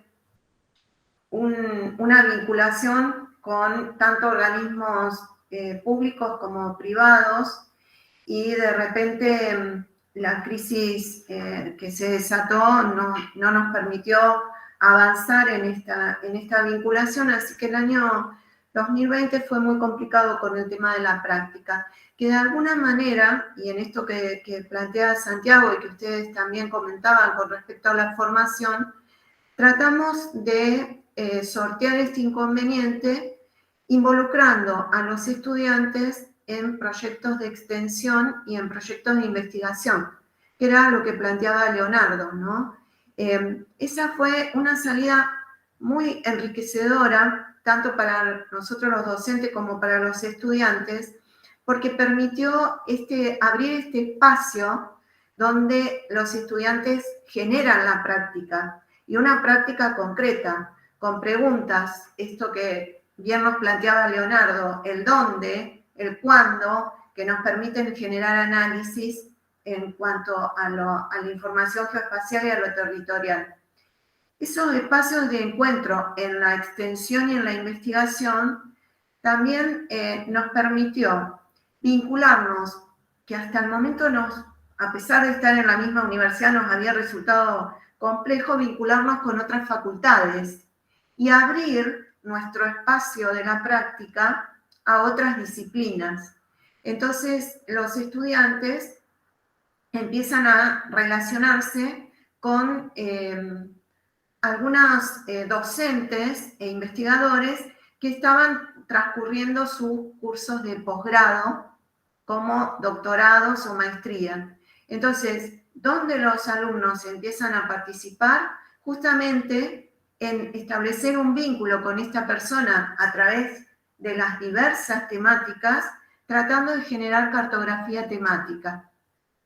una vinculación con tanto organismos públicos como privados, y de repente la crisis que se desató no nos permitió avanzar en esta vinculación, así que el año 2020 fue muy complicado con el tema de la práctica, que de alguna manera, y en esto que plantea Santiago y que ustedes también comentaban con respecto a la formación, tratamos de sortear este inconveniente involucrando a los estudiantes en proyectos de extensión y en proyectos de investigación, que era lo que planteaba Leonardo, ¿no? Esa fue una salida muy enriquecedora, tanto para nosotros los docentes como para los estudiantes, porque permitió abrir este espacio donde los estudiantes generan la práctica, y una práctica concreta, con preguntas, esto que bien nos planteaba Leonardo, el dónde, el cuándo, que nos permiten generar análisis en cuanto a la información geoespacial y a lo territorial. Esos espacios de encuentro en la extensión y en la investigación también nos permitió vincularnos, que hasta el momento a pesar de estar en la misma universidad, nos había resultado complejo vincularnos con otras facultades y abrir nuestro espacio de la práctica a otras disciplinas. Entonces, los estudiantes empiezan a relacionarse con algunos docentes e investigadores que estaban transcurriendo sus cursos de posgrado, como doctorados o maestría. Entonces, donde los alumnos empiezan a participar, justamente en establecer un vínculo con esta persona a través de las diversas temáticas, tratando de generar cartografía temática.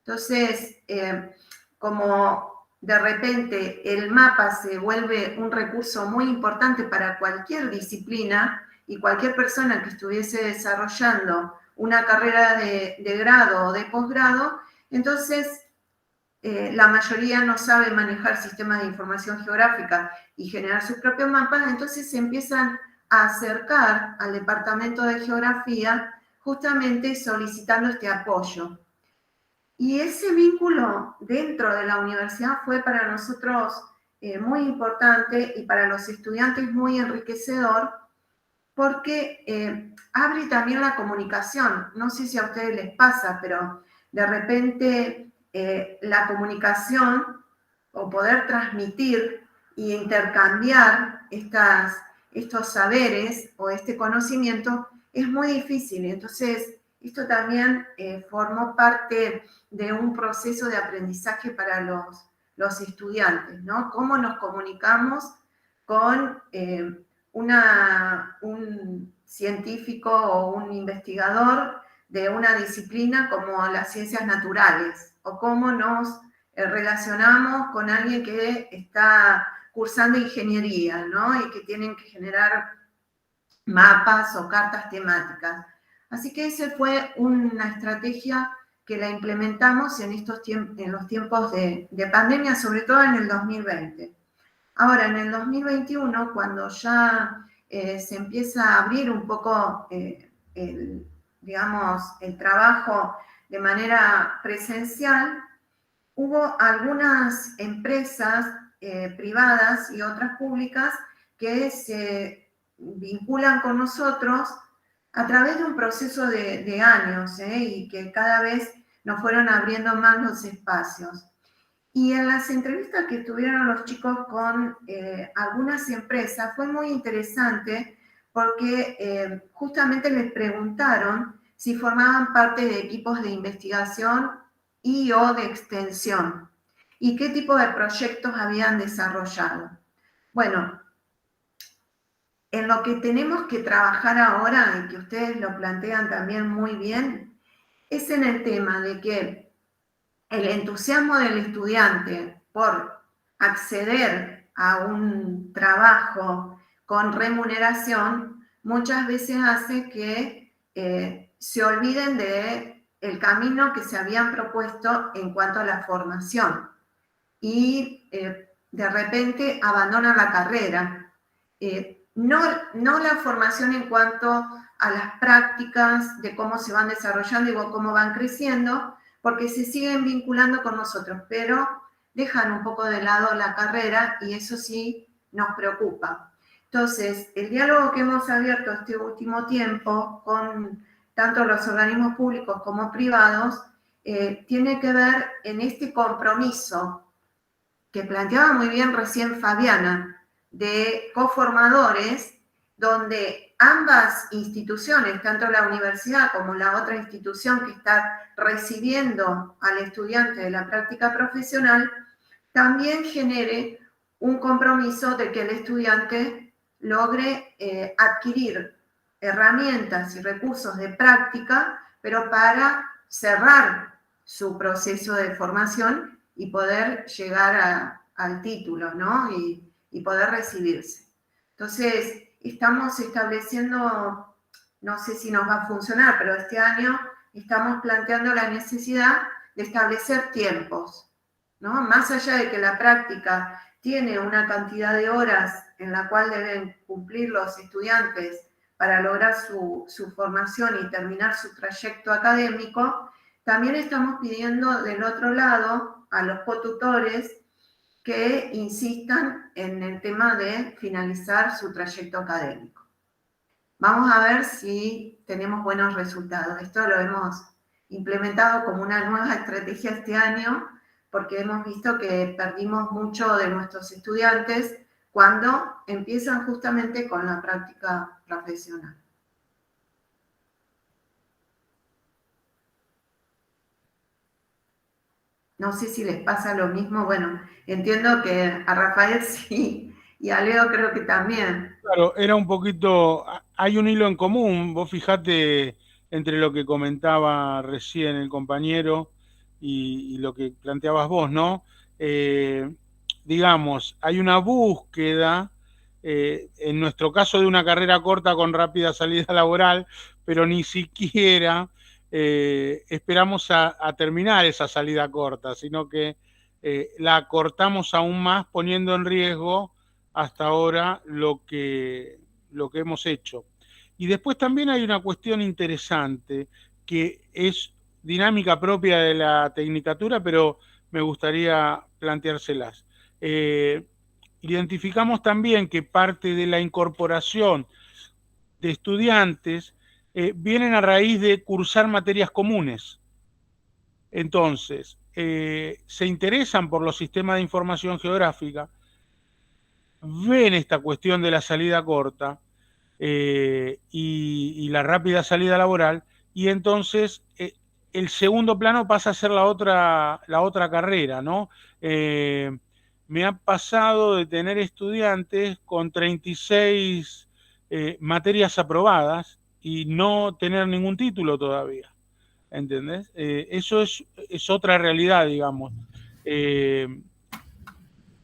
Entonces, como de repente el mapa se vuelve un recurso muy importante para cualquier disciplina, y cualquier persona que estuviese desarrollando una carrera de grado o de posgrado, entonces la mayoría no sabe manejar sistemas de información geográfica y generar sus propios mapas, entonces se empiezan a acercar al departamento de geografía justamente solicitando este apoyo. Y ese vínculo dentro de la universidad fue para nosotros muy importante, y para los estudiantes muy enriquecedor, porque abre también la comunicación. No sé si a ustedes les pasa, pero de repente la comunicación, o poder transmitir e intercambiar estos saberes o este conocimiento, es muy difícil. Entonces, Esto también formó parte de un proceso de aprendizaje para los estudiantes, ¿no? Cómo nos comunicamos con un científico o un investigador de una disciplina como las ciencias naturales, o cómo nos relacionamos con alguien que está cursando ingeniería, ¿no? Y que tienen que generar mapas o cartas temáticas. Así que esa fue una estrategia que la implementamos en los tiempos de pandemia, sobre todo en el 2020. Ahora, en el 2021, cuando ya se empieza a abrir un poco el trabajo de manera presencial, hubo algunas empresas privadas y otras públicas que se vinculan con nosotros a través de un proceso de años, y que cada vez nos fueron abriendo más los espacios. Y en las entrevistas que tuvieron los chicos con algunas empresas fue muy interesante porque justamente les preguntaron si formaban parte de equipos de investigación y o de extensión y qué tipo de proyectos habían desarrollado. Bueno, en lo que tenemos que trabajar ahora, y que ustedes lo plantean también muy bien, es en el tema de que el entusiasmo del estudiante por acceder a un trabajo con remuneración muchas veces hace que se olviden del camino que se habían propuesto en cuanto a la formación y de repente abandonan la carrera. No la formación en cuanto a las prácticas de cómo se van desarrollando y cómo van creciendo, porque se siguen vinculando con nosotros, pero dejan un poco de lado la carrera y eso sí nos preocupa. Entonces, el diálogo que hemos abierto este último tiempo con tanto los organismos públicos como privados tiene que ver en este compromiso que planteaba muy bien recién Fabiana, de coformadores, donde ambas instituciones, tanto la universidad como la otra institución que está recibiendo al estudiante de la práctica profesional, también genere un compromiso de que el estudiante logre adquirir herramientas y recursos de práctica, pero para cerrar su proceso de formación y poder llegar al título, ¿no? Y poder recibirse. Entonces, estamos estableciendo, no sé si nos va a funcionar, pero este año estamos planteando la necesidad de establecer tiempos, ¿no? Más allá de que la práctica tiene una cantidad de horas en la cual deben cumplir los estudiantes para lograr su formación y terminar su trayecto académico, también estamos pidiendo del otro lado a los cotutores que insistan en el tema de finalizar su trayecto académico. Vamos a ver si tenemos buenos resultados. Esto lo hemos implementado como una nueva estrategia este año, porque hemos visto que perdimos mucho de nuestros estudiantes cuando empiezan justamente con la práctica profesional. No sé si les pasa lo mismo. Bueno, entiendo que a Rafael sí, y a Leo creo que también. Claro, era un poquito, hay un hilo en común, vos fijate entre lo que comentaba recién el compañero y lo que planteabas vos, ¿no? Digamos, hay una búsqueda, en nuestro caso de una carrera corta con rápida salida laboral, pero ni siquiera esperamos a terminar esa salida corta, sino que la acortamos aún más poniendo en riesgo hasta ahora lo que hemos hecho. Y después también hay una cuestión interesante que es dinámica propia de la tecnicatura, pero me gustaría planteárselas. Identificamos también que parte de la incorporación de estudiantes vienen a raíz de cursar materias comunes. Entonces, se interesan por los sistemas de información geográfica, ven esta cuestión de la salida corta y la rápida salida laboral y entonces el segundo plano pasa a ser la otra carrera, ¿no? Me ha pasado de tener estudiantes con 36 materias aprobadas y no tener ningún título todavía, ¿entendés? Eso es otra realidad, digamos.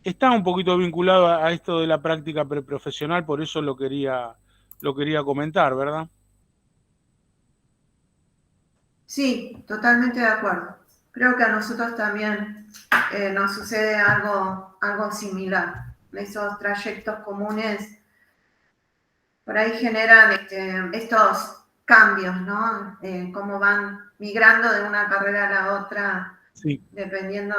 Está un poquito vinculado a esto de la práctica preprofesional, por eso lo quería comentar, ¿verdad? Sí, totalmente de acuerdo. Creo que a nosotros también nos sucede algo similar. Esos trayectos comunes por ahí generan estos cambios, ¿no? Cómo van migrando de una carrera a la otra, sí, dependiendo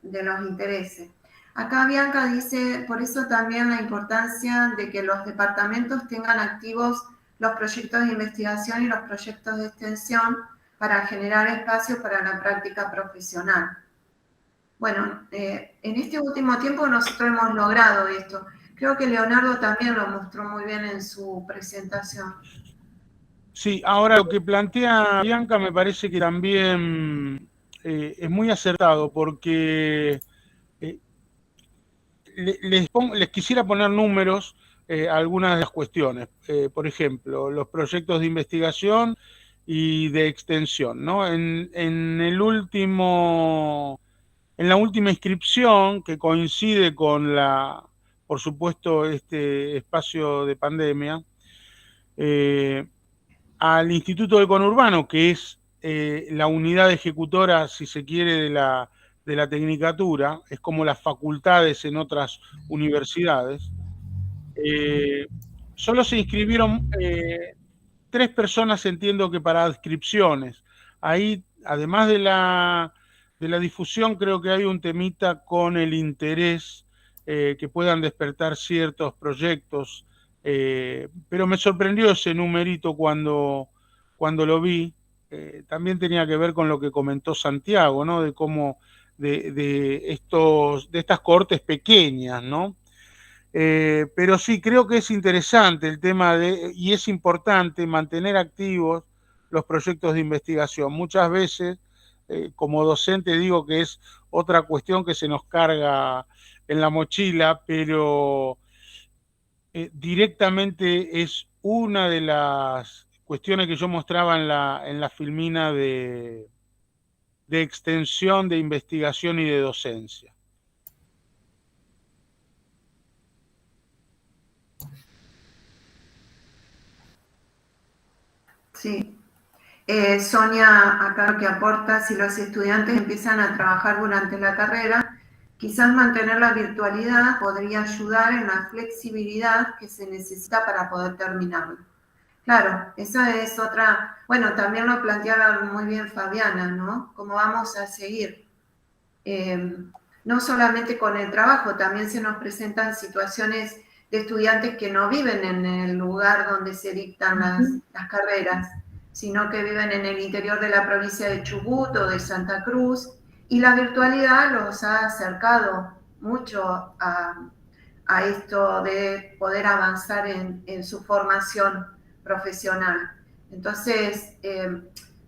de los intereses. Acá Bianca dice, por eso también la importancia de que los departamentos tengan activos los proyectos de investigación y los proyectos de extensión para generar espacio para la práctica profesional. Bueno, en este último tiempo nosotros hemos logrado esto. Creo que Leonardo también lo mostró muy bien en su presentación. Sí, ahora lo que plantea Bianca me parece que también es muy acertado, porque les quisiera poner números a algunas de las cuestiones. Por ejemplo, los proyectos de investigación y de extensión, ¿no? En la última inscripción, que coincide con por supuesto, este espacio de pandemia, al Instituto del Conurbano, que es la unidad ejecutora, si se quiere, de la tecnicatura, es como las facultades en otras universidades. Solo se inscribieron 3 personas, entiendo que para adscripciones. Ahí, además de la difusión, creo que hay un temita con el interés que puedan despertar ciertos proyectos, pero me sorprendió ese numerito cuando lo vi. También tenía que ver con lo que comentó Santiago, ¿no? De cómo de estas cohortes pequeñas, ¿no? Pero sí, creo que es interesante el tema y es importante mantener activos los proyectos de investigación. Muchas veces, como docente, digo que es otra cuestión que se nos carga en la mochila, pero directamente es una de las cuestiones que yo mostraba en la filmina de extensión, de investigación y de docencia. Sí. Sonia acá lo que aporta, si los estudiantes empiezan a trabajar durante la carrera, quizás mantener la virtualidad podría ayudar en la flexibilidad que se necesita para poder terminarlo. Claro, esa es otra, bueno, también lo planteaba muy bien Fabiana, ¿no? Cómo vamos a seguir. No solamente con el trabajo, también se nos presentan situaciones de estudiantes que no viven en el lugar donde se dictan las carreras, sino que viven en el interior de la provincia de Chubut o de Santa Cruz, y la virtualidad los ha acercado mucho a esto de poder avanzar en su formación profesional. Entonces,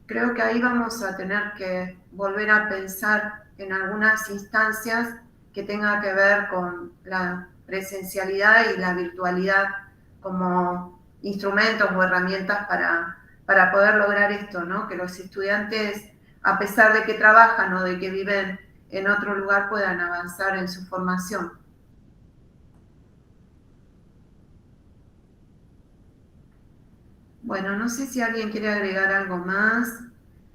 creo que ahí vamos a tener que volver a pensar en algunas instancias que tengan que ver con la presencialidad y la virtualidad como instrumentos o herramientas para poder lograr esto, ¿no? Que los estudiantes, a pesar de que trabajan o de que viven en otro lugar, puedan avanzar en su formación. Bueno, no sé si alguien quiere agregar algo más,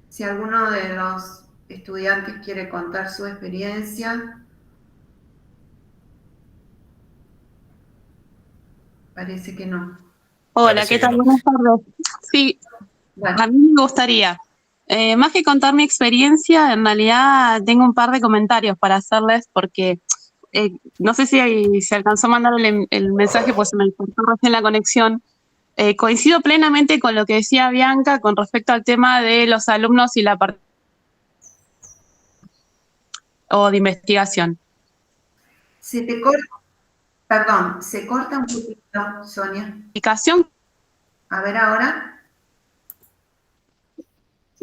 si alguno de los estudiantes quiere contar su experiencia. Parece que no. Hola, ¿qué tal? Buenas tardes. Sí, bueno. A mí me gustaría, más que contar mi experiencia, en realidad tengo un par de comentarios para hacerles porque no sé si se alcanzó a mandar el mensaje, pues se me cortó recién la conexión. Coincido plenamente con lo que decía Bianca con respecto al tema de los alumnos y la parte o de investigación. Se te corta, perdón, se corta un poquito, Sonia. ¿Investigación? A ver ahora.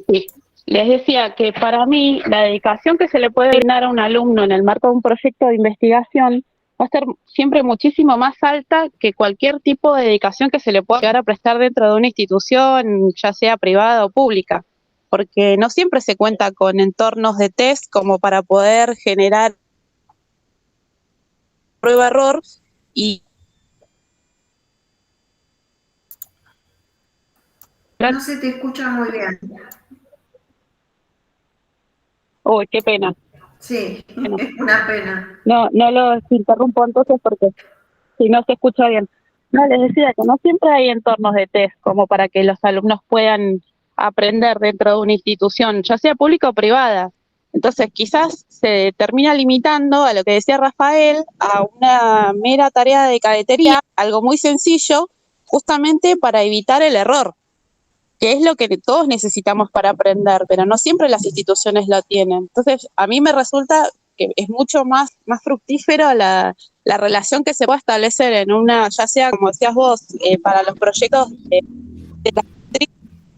Sí, les decía que para mí la dedicación que se le puede brindar a un alumno en el marco de un proyecto de investigación va a ser siempre muchísimo más alta que cualquier tipo de dedicación que se le pueda llegar a prestar dentro de una institución, ya sea privada o pública, porque no siempre se cuenta con entornos de test como para poder generar prueba-error y... No se te escucha muy bien. Uy, qué pena. Sí, Bueno, es una pena. no los interrumpo entonces porque si no se escucha bien. No, les decía que no siempre hay entornos de test como para que los alumnos puedan aprender dentro de una institución, ya sea pública o privada. Entonces, quizás se termina limitando a lo que decía Rafael, a una mera tarea de cadetería, algo muy sencillo, justamente para evitar el error, que es lo que todos necesitamos para aprender, pero no siempre las instituciones lo tienen. Entonces, a mí me resulta que es mucho más fructífero la relación que se puede establecer en una, ya sea, como decías vos, para los proyectos de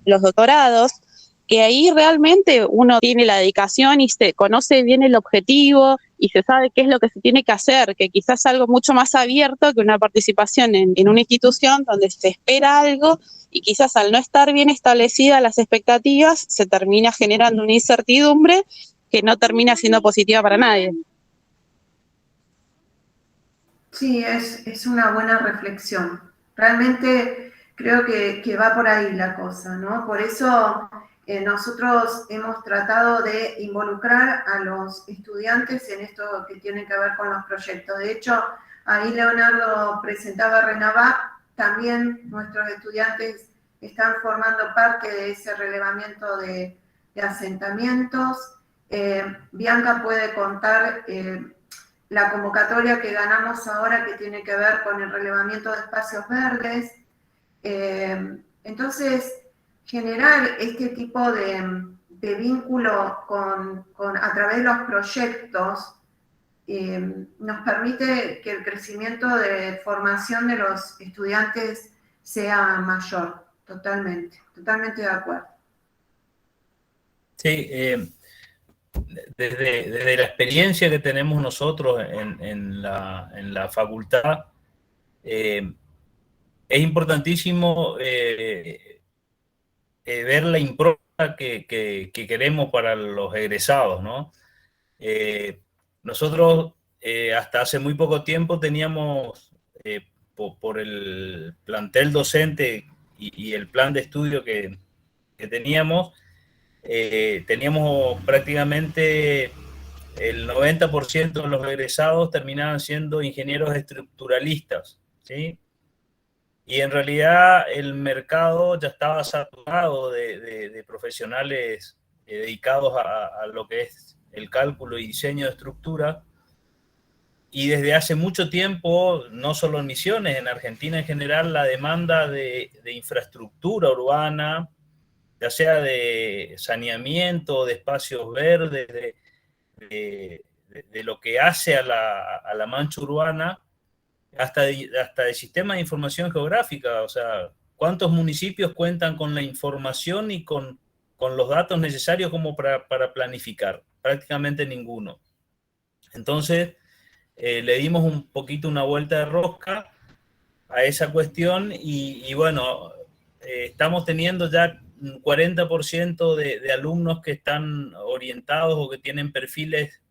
los doctorados, que ahí realmente uno tiene la dedicación y se conoce bien el objetivo y se sabe qué es lo que se tiene que hacer, que quizás es algo mucho más abierto que una participación en una institución donde se espera algo y quizás al no estar bien establecidas las expectativas se termina generando una incertidumbre que no termina siendo positiva para nadie. Sí, es una buena reflexión. Realmente creo que va por ahí la cosa, ¿no? Por eso nosotros hemos tratado de involucrar a los estudiantes en esto que tiene que ver con los proyectos. De hecho, ahí Leonardo presentaba RENAVAP, también nuestros estudiantes están formando parte de ese relevamiento de asentamientos. Bianca puede contar la convocatoria que ganamos ahora que tiene que ver con el relevamiento de espacios verdes. Entonces, generar este tipo de vínculo a través de los proyectos nos permite que el crecimiento de formación de los estudiantes sea mayor, totalmente de acuerdo. Sí, desde la experiencia que tenemos nosotros en la facultad, es importantísimo ver la impronta que queremos para los egresados, ¿no? Nosotros hasta hace muy poco tiempo teníamos, por el plantel docente y el plan de estudio que teníamos, teníamos prácticamente el 90% de los egresados terminaban siendo ingenieros estructuralistas, ¿sí? Y en realidad el mercado ya estaba saturado de profesionales dedicados a lo que es el cálculo y diseño de estructura. Y desde hace mucho tiempo, no solo en Misiones, en Argentina en general, la demanda de infraestructura urbana, ya sea de saneamiento, de espacios verdes, de lo que hace a la mancha urbana, hasta de sistema de información geográfica. O sea, ¿cuántos municipios cuentan con la información y con los datos necesarios como para planificar? Prácticamente ninguno. Entonces, le dimos un poquito una vuelta de rosca a esa cuestión y bueno, estamos teniendo ya un 40% de alumnos que están orientados o que tienen perfiles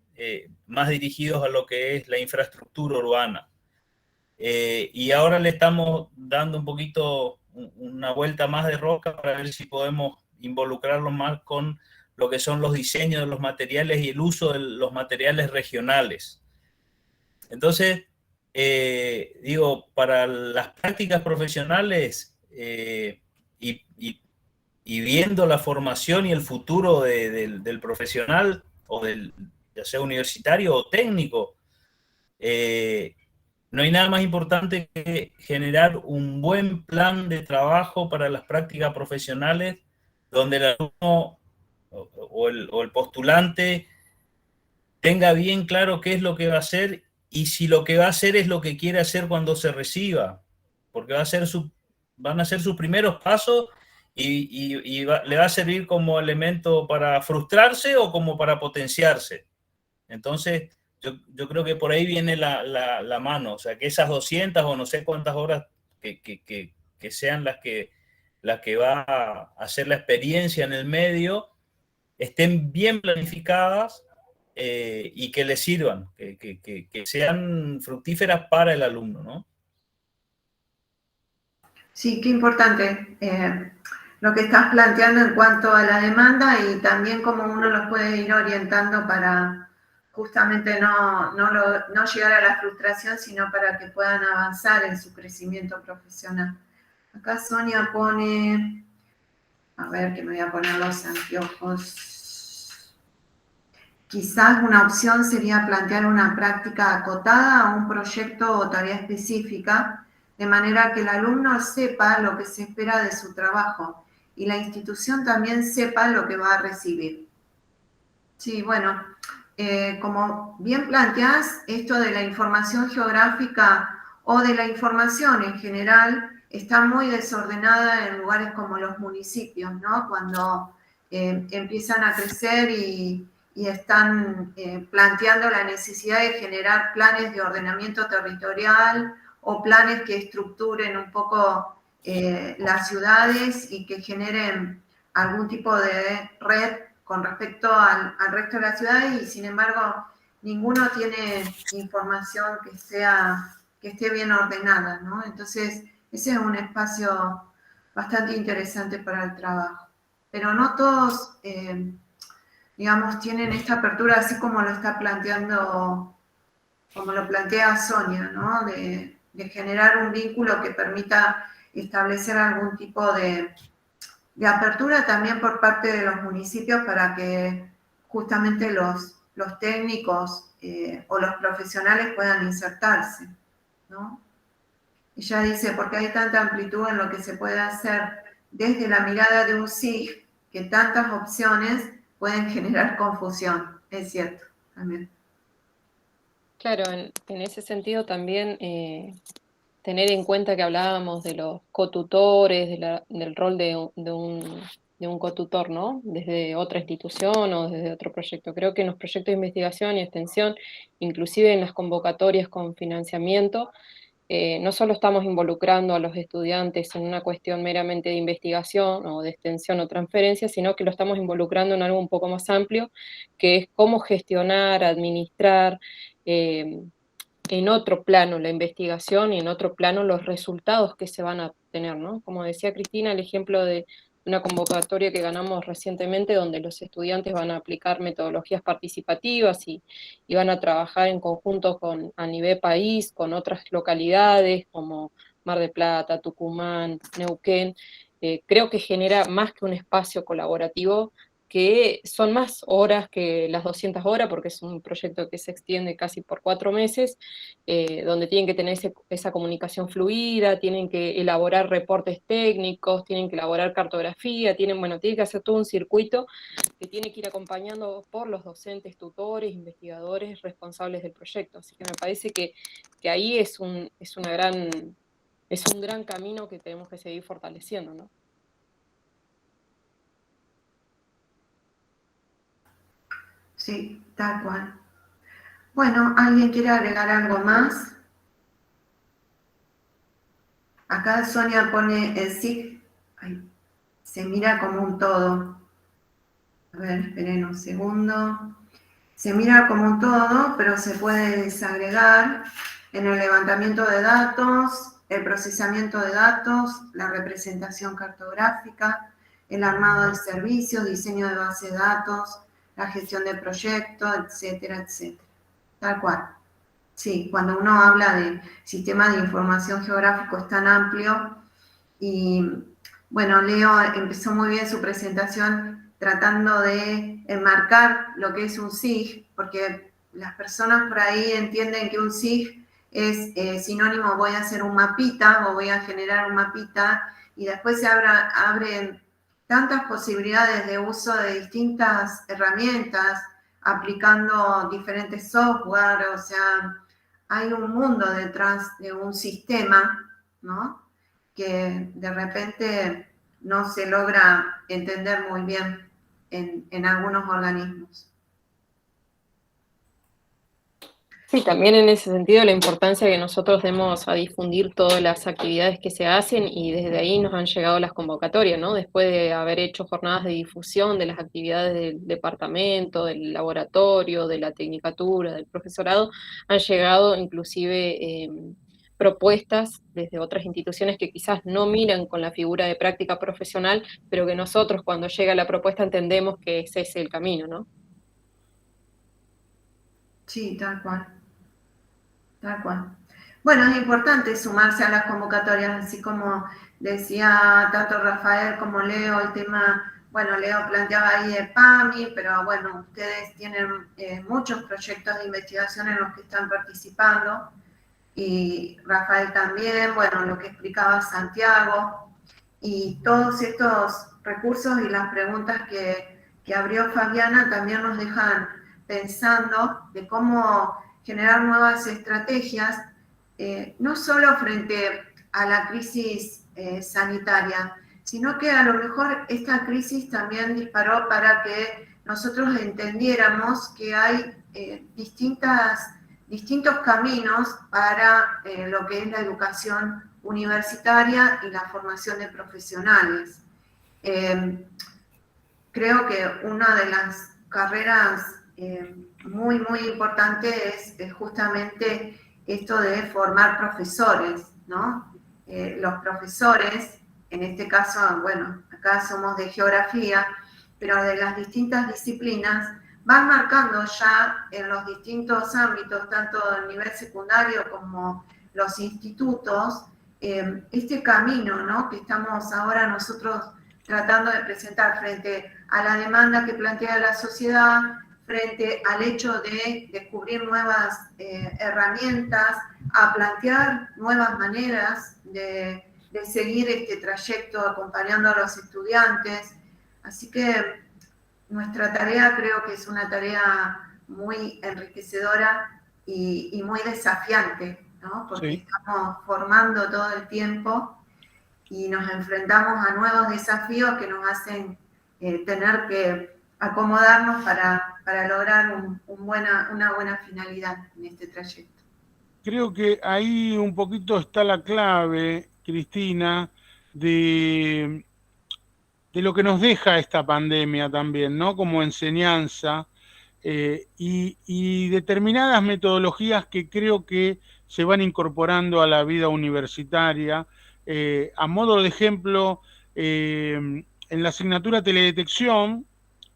más dirigidos a lo que es la infraestructura urbana. Y ahora le estamos dando un poquito una vuelta más de rosca para ver si podemos involucrarlos más con lo que son los diseños de los materiales y el uso de los materiales regionales. Entonces, digo, para las prácticas profesionales y viendo la formación y el futuro del profesional, o ya sea universitario o técnico, no hay nada más importante que generar un buen plan de trabajo para las prácticas profesionales, donde el alumno o el postulante tenga bien claro qué es lo que va a hacer y si lo que va a hacer es lo que quiere hacer cuando se reciba, porque van a ser sus primeros pasos le va a servir como elemento para frustrarse o como para potenciarse. Entonces, yo creo que por ahí viene la mano, o sea, que esas 200 o no sé cuántas horas que sean las que va a hacer la experiencia en el medio, estén bien planificadas y que le sirvan, que sean fructíferas para el alumno, ¿no? Sí, qué importante lo que estás planteando en cuanto a la demanda y también cómo uno los puede ir orientando para justamente no llegar a la frustración, sino para que puedan avanzar en su crecimiento profesional. Acá Sonia pone, a ver que me voy a poner los anteojos. Quizás una opción sería plantear una práctica acotada a un proyecto o tarea específica, de manera que el alumno sepa lo que se espera de su trabajo y la institución también sepa lo que va a recibir. Sí, bueno, como bien planteás, esto de la información geográfica o de la información en general está muy desordenada en lugares como los municipios, ¿no? Cuando empiezan a crecer y están planteando la necesidad de generar planes de ordenamiento territorial o planes que estructuren un poco las ciudades y que generen algún tipo de red con respecto al resto de las ciudades y sin embargo ninguno tiene información que esté bien ordenada, ¿no? Entonces ese es un espacio bastante interesante para el trabajo. Pero no todos, digamos, tienen esta apertura así como lo está planteando, como lo plantea Sonia, ¿no? De generar un vínculo que permita establecer algún tipo de apertura también por parte de los municipios para que justamente los técnicos o los profesionales puedan insertarse, ¿no? Ella dice, porque hay tanta amplitud en lo que se puede hacer desde la mirada de un SIG, que tantas opciones pueden generar confusión. Es cierto, también. Claro, en ese sentido también tener en cuenta que hablábamos de los cotutores, del rol de un cotutor, ¿no? Desde otra institución o desde otro proyecto. Creo que en los proyectos de investigación y extensión, inclusive en las convocatorias con financiamiento, no solo estamos involucrando a los estudiantes en una cuestión meramente de investigación o de extensión o transferencia, sino que lo estamos involucrando en algo un poco más amplio, que es cómo gestionar, administrar, en otro plano la investigación y en otro plano los resultados que se van a obtener, ¿no? Como decía Cristina, el ejemplo de una convocatoria que ganamos recientemente donde los estudiantes van a aplicar metodologías participativas y van a trabajar en conjunto a nivel país, con otras localidades como Mar del Plata, Tucumán, Neuquén. Creo que genera más que un espacio colaborativo, que son más horas que las 200 horas, porque es un proyecto que se extiende casi por 4 meses, donde tienen que tener esa comunicación fluida, tienen que elaborar reportes técnicos, tienen que elaborar cartografía, tienen que hacer todo un circuito que tiene que ir acompañando por los docentes, tutores, investigadores, responsables del proyecto. Así que me parece que ahí es un gran camino que tenemos que seguir fortaleciendo, ¿no? Sí, tal cual. Bueno, ¿alguien quiere agregar algo más? Acá Sonia pone el SIG, se mira como un todo. A ver, esperen un segundo. Se mira como un todo, pero se puede desagregar en el levantamiento de datos, el procesamiento de datos, la representación cartográfica, el armado de servicios, diseño de base de datos, la gestión de proyectos, etcétera, etcétera. Tal cual. Sí, cuando uno habla de sistema de información geográfico es tan amplio y, bueno, Leo empezó muy bien su presentación tratando de enmarcar lo que es un SIG, porque las personas por ahí entienden que un SIG es sinónimo, voy a hacer un mapita o voy a generar un mapita, y después se abren tantas posibilidades de uso de distintas herramientas, aplicando diferentes software, o sea, hay un mundo detrás de un sistema, ¿no? Que de repente no se logra entender muy bien en algunos organismos. Sí, también en ese sentido la importancia que nosotros demos a difundir todas las actividades que se hacen y desde ahí nos han llegado las convocatorias, ¿no? Después de haber hecho jornadas de difusión de las actividades del departamento, del laboratorio, de la tecnicatura, del profesorado, han llegado inclusive propuestas desde otras instituciones que quizás no miran con la figura de práctica profesional, pero que nosotros cuando llega la propuesta entendemos que ese es el camino, ¿no? Sí, tal cual. Tal cual. Bueno, es importante sumarse a las convocatorias, así como decía tanto Rafael como Leo, el tema, bueno, Leo planteaba ahí el PAMI, pero bueno, ustedes tienen muchos proyectos de investigación en los que están participando, y Rafael también, bueno, lo que explicaba Santiago, y todos estos recursos y las preguntas que abrió Fabiana también nos dejan pensando de cómo generar nuevas estrategias, no solo frente a la crisis sanitaria, sino que a lo mejor esta crisis también disparó para que nosotros entendiéramos que hay distintos caminos para lo que es la educación universitaria y la formación de profesionales. Creo que una de las carreras muy importante es justamente esto de formar profesores, ¿no? Los profesores, en este caso, bueno, acá somos de geografía, pero de las distintas disciplinas, van marcando ya en los distintos ámbitos, tanto a nivel secundario como los institutos, este camino, ¿no? Que estamos ahora nosotros tratando de presentar frente a la demanda que plantea la sociedad, frente al hecho de descubrir nuevas herramientas, a plantear nuevas maneras de seguir este trayecto acompañando a los estudiantes. Así que nuestra tarea creo que es una tarea muy enriquecedora y muy desafiante, ¿no? Porque Sí. estamos formando todo el tiempo y nos enfrentamos a nuevos desafíos que nos hacen tener que acomodarnos para lograr una buena finalidad en este trayecto. Creo que ahí un poquito está la clave, Cristina, de lo que nos deja esta pandemia también, ¿no? Como enseñanza y determinadas metodologías que creo que se van incorporando a la vida universitaria. A modo de ejemplo, en la asignatura teledetección,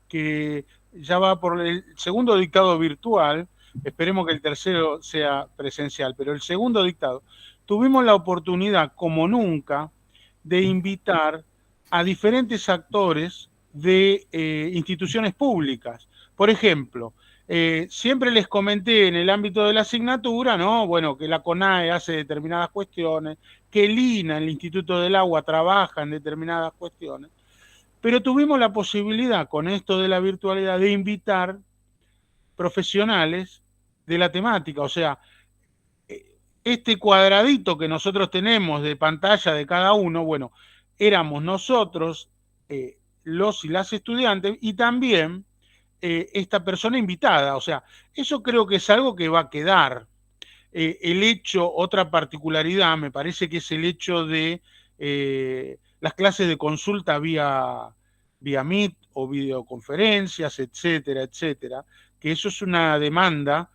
que ya va por el segundo dictado virtual, esperemos que el tercero sea presencial, pero el segundo dictado, tuvimos la oportunidad, como nunca, de invitar a diferentes actores de instituciones públicas. Por ejemplo, siempre les comenté en el ámbito de la asignatura, ¿no? Bueno, que la CONAE hace determinadas cuestiones, que el INA, el Instituto del Agua, trabaja en determinadas cuestiones, pero tuvimos la posibilidad con esto de la virtualidad de invitar profesionales de la temática, o sea, este cuadradito que nosotros tenemos de pantalla de cada uno, bueno, éramos nosotros, los y las estudiantes, y también esta persona invitada, o sea, eso creo que es algo que va a quedar. El hecho, otra particularidad, me parece que es el hecho de las clases de consulta vía Meet o videoconferencias, etcétera, etcétera, que eso es una demanda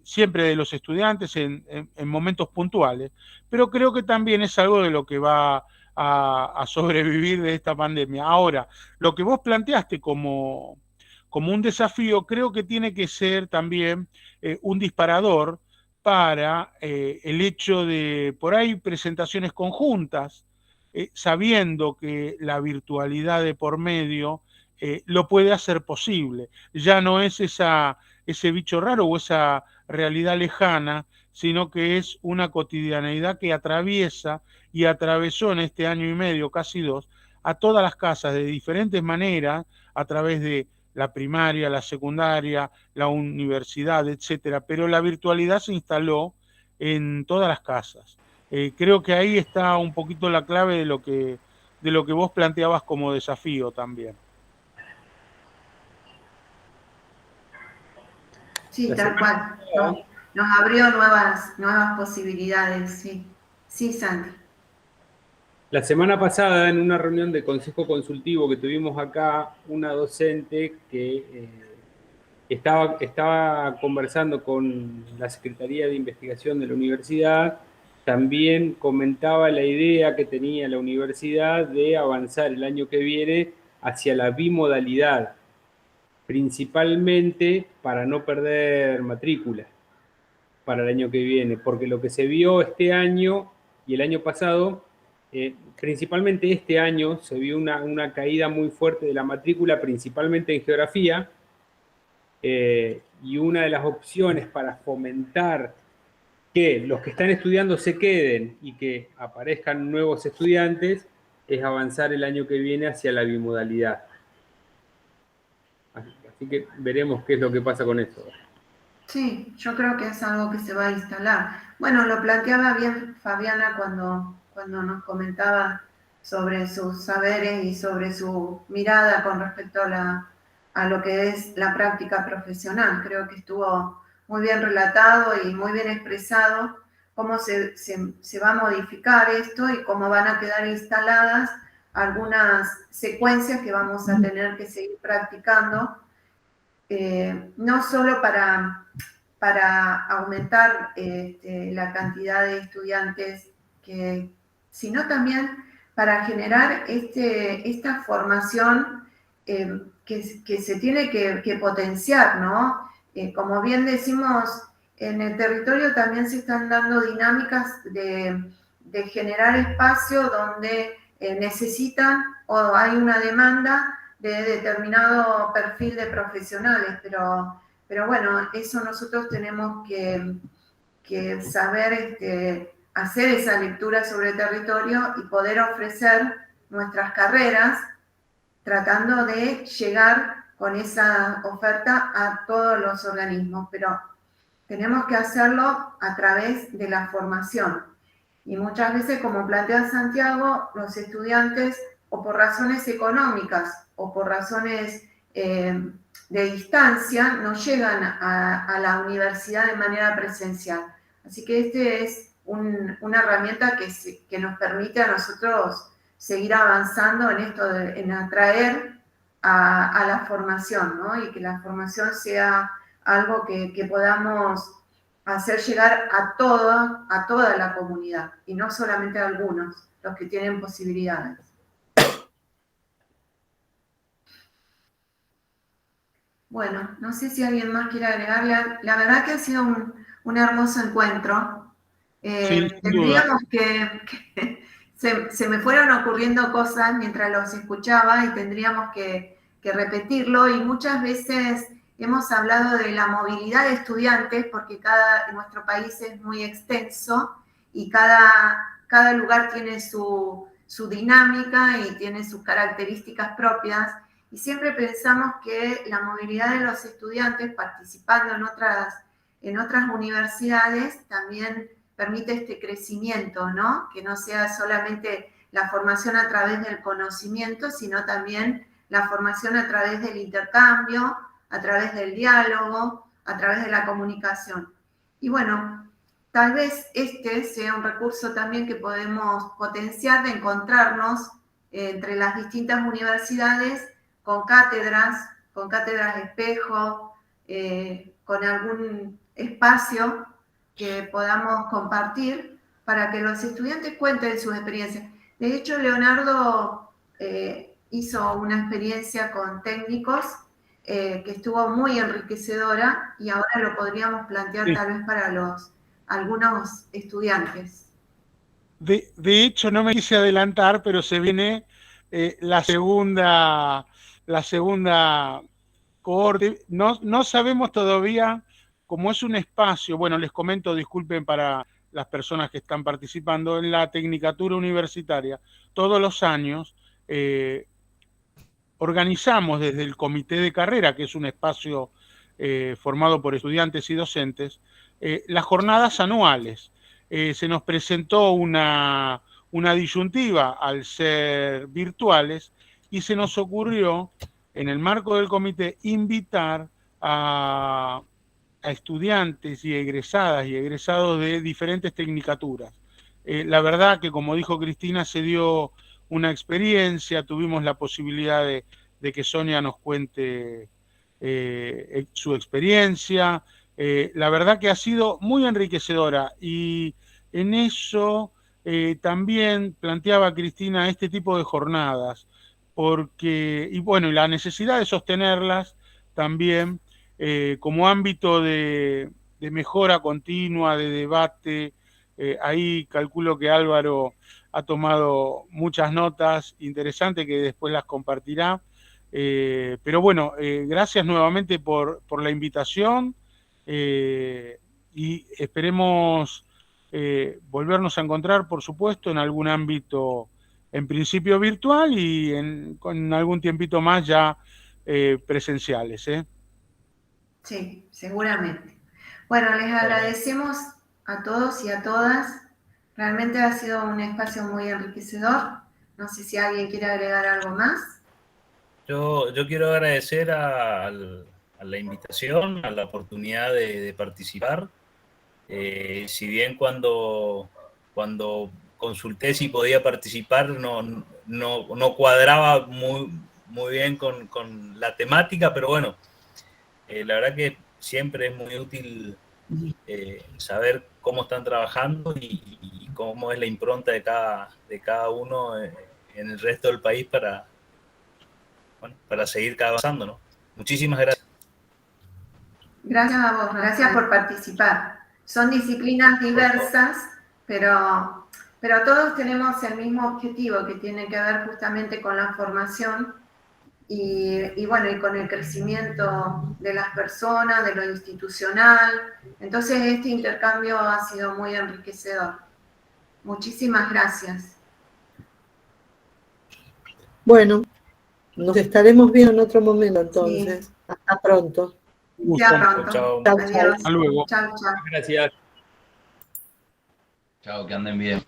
siempre de los estudiantes en momentos puntuales, pero creo que también es algo de lo que va a sobrevivir de esta pandemia. Ahora, lo que vos planteaste como un desafío, creo que tiene que ser también un disparador para el hecho de, por ahí, presentaciones conjuntas, sabiendo que la virtualidad de por medio lo puede hacer posible. Ya no es ese bicho raro o esa realidad lejana, sino que es una cotidianeidad que atraviesa y atravesó en este año y medio, casi dos, a todas las casas de diferentes maneras, a través de la primaria, la secundaria, la universidad, etcétera, pero la virtualidad se instaló en todas las casas. Creo que ahí está un poquito la clave de lo que de lo que vos planteabas como desafío también. Sí, tal cual. Nos abrió nuevas posibilidades, sí. Sí, Santi. La semana pasada, en una reunión de consejo consultivo que tuvimos acá, una docente que estaba conversando con la Secretaría de Investigación de la universidad, también comentaba la idea que tenía la universidad de avanzar el año que viene hacia la bimodalidad, principalmente para no perder matrícula para el año que viene, porque lo que se vio este año y el año pasado, principalmente este año, se vio una caída muy fuerte de la matrícula, principalmente en geografía, y una de las opciones para fomentar que los que están estudiando se queden y que aparezcan nuevos estudiantes es avanzar el año que viene hacia la bimodalidad. Así que veremos qué es lo que pasa con eso. Sí, yo creo que es algo que se va a instalar. Bueno, lo planteaba bien Fabiana cuando nos comentaba sobre sus saberes y sobre su mirada con respecto a lo que es la práctica profesional. Creo que estuvo muy bien relatado y muy bien expresado cómo se va a modificar esto y cómo van a quedar instaladas algunas secuencias que vamos a tener que seguir practicando, no solo para aumentar la cantidad de estudiantes, sino también para generar esta formación que se tiene que potenciar, ¿no? Como bien decimos, en el territorio también se están dando dinámicas de generar espacio donde necesitan o hay una demanda de determinado perfil de profesionales, pero bueno, eso nosotros tenemos que saber hacer esa lectura sobre el territorio y poder ofrecer nuestras carreras tratando de llegar con esa oferta a todos los organismos, pero tenemos que hacerlo a través de la formación. Y muchas veces, como plantea Santiago, los estudiantes, o por razones económicas o por razones de distancia, no llegan a la universidad de manera presencial. Así que este es una herramienta que nos permite a nosotros seguir avanzando en esto, en atraer a la formación, ¿no? Y que la formación sea algo que podamos hacer llegar a toda la comunidad, y no solamente a algunos, los que tienen posibilidades. Bueno, no sé si alguien más quiere agregar. La verdad que ha sido un hermoso encuentro. Sí, sin Tendríamos que se me fueron ocurriendo cosas mientras los escuchaba y tendríamos que repetirlo, y muchas veces hemos hablado de la movilidad de estudiantes porque nuestro país es muy extenso y cada lugar tiene su dinámica y tiene sus características propias, y siempre pensamos que la movilidad de los estudiantes participando en otras universidades también permite este crecimiento, ¿no? Que no sea solamente la formación a través del conocimiento, sino también la formación a través del intercambio, a través del diálogo, a través de la comunicación. Y bueno, tal vez este sea un recurso también que podemos potenciar, de encontrarnos entre las distintas universidades con cátedras espejo, con algún espacio que podamos compartir para que los estudiantes cuenten sus experiencias. De hecho, Leonardo hizo una experiencia con técnicos que estuvo muy enriquecedora, y ahora lo podríamos plantear tal vez para algunos estudiantes. De hecho, no me quise adelantar, pero se viene la segunda cohorte. No sabemos todavía cómo es un espacio. Bueno, les comento, disculpen para las personas que están participando en la Tecnicatura Universitaria. Todos los años organizamos desde el Comité de Carrera, que es un espacio formado por estudiantes y docentes, las jornadas anuales. Se nos presentó una una disyuntiva al ser virtuales y se nos ocurrió, en el marco del comité, invitar a estudiantes y egresadas y egresados de diferentes tecnicaturas. La verdad que, como dijo Cristina, se dio una experiencia, tuvimos la posibilidad de que Sonia nos cuente su experiencia. La verdad que ha sido muy enriquecedora y en eso también planteaba Cristina este tipo de jornadas, porque, y bueno, y la necesidad de sostenerlas también como ámbito de mejora continua, de debate. Ahí calculo que Álvaro ha tomado muchas notas interesantes que después las compartirá. Pero bueno, gracias nuevamente por la invitación y esperemos volvernos a encontrar, por supuesto, en algún ámbito, en principio virtual y con algún tiempito más ya presenciales. Sí, seguramente. Bueno, les agradecemos a todos y a todas. Realmente ha sido un espacio muy enriquecedor. No sé si alguien quiere agregar algo más. Yo quiero agradecer a la invitación, a la oportunidad de participar. Si bien cuando consulté si podía participar no cuadraba muy bien con la temática, pero bueno, la verdad que siempre es muy útil saber cómo están trabajando y cómo es la impronta de cada uno en el resto del país para seguir avanzando, ¿no? Muchísimas gracias. Gracias a vos, gracias por participar. Son disciplinas diversas, pero todos tenemos el mismo objetivo que tiene que ver justamente con la formación y bueno, y con el crecimiento de las personas, de lo institucional. Entonces este intercambio ha sido muy enriquecedor. Muchísimas gracias. Bueno, nos estaremos viendo en otro momento entonces. Sí. Hasta pronto. Hasta pronto. Chao. Adiós. Hasta luego. Chao, chao. Gracias. Chao, que anden bien.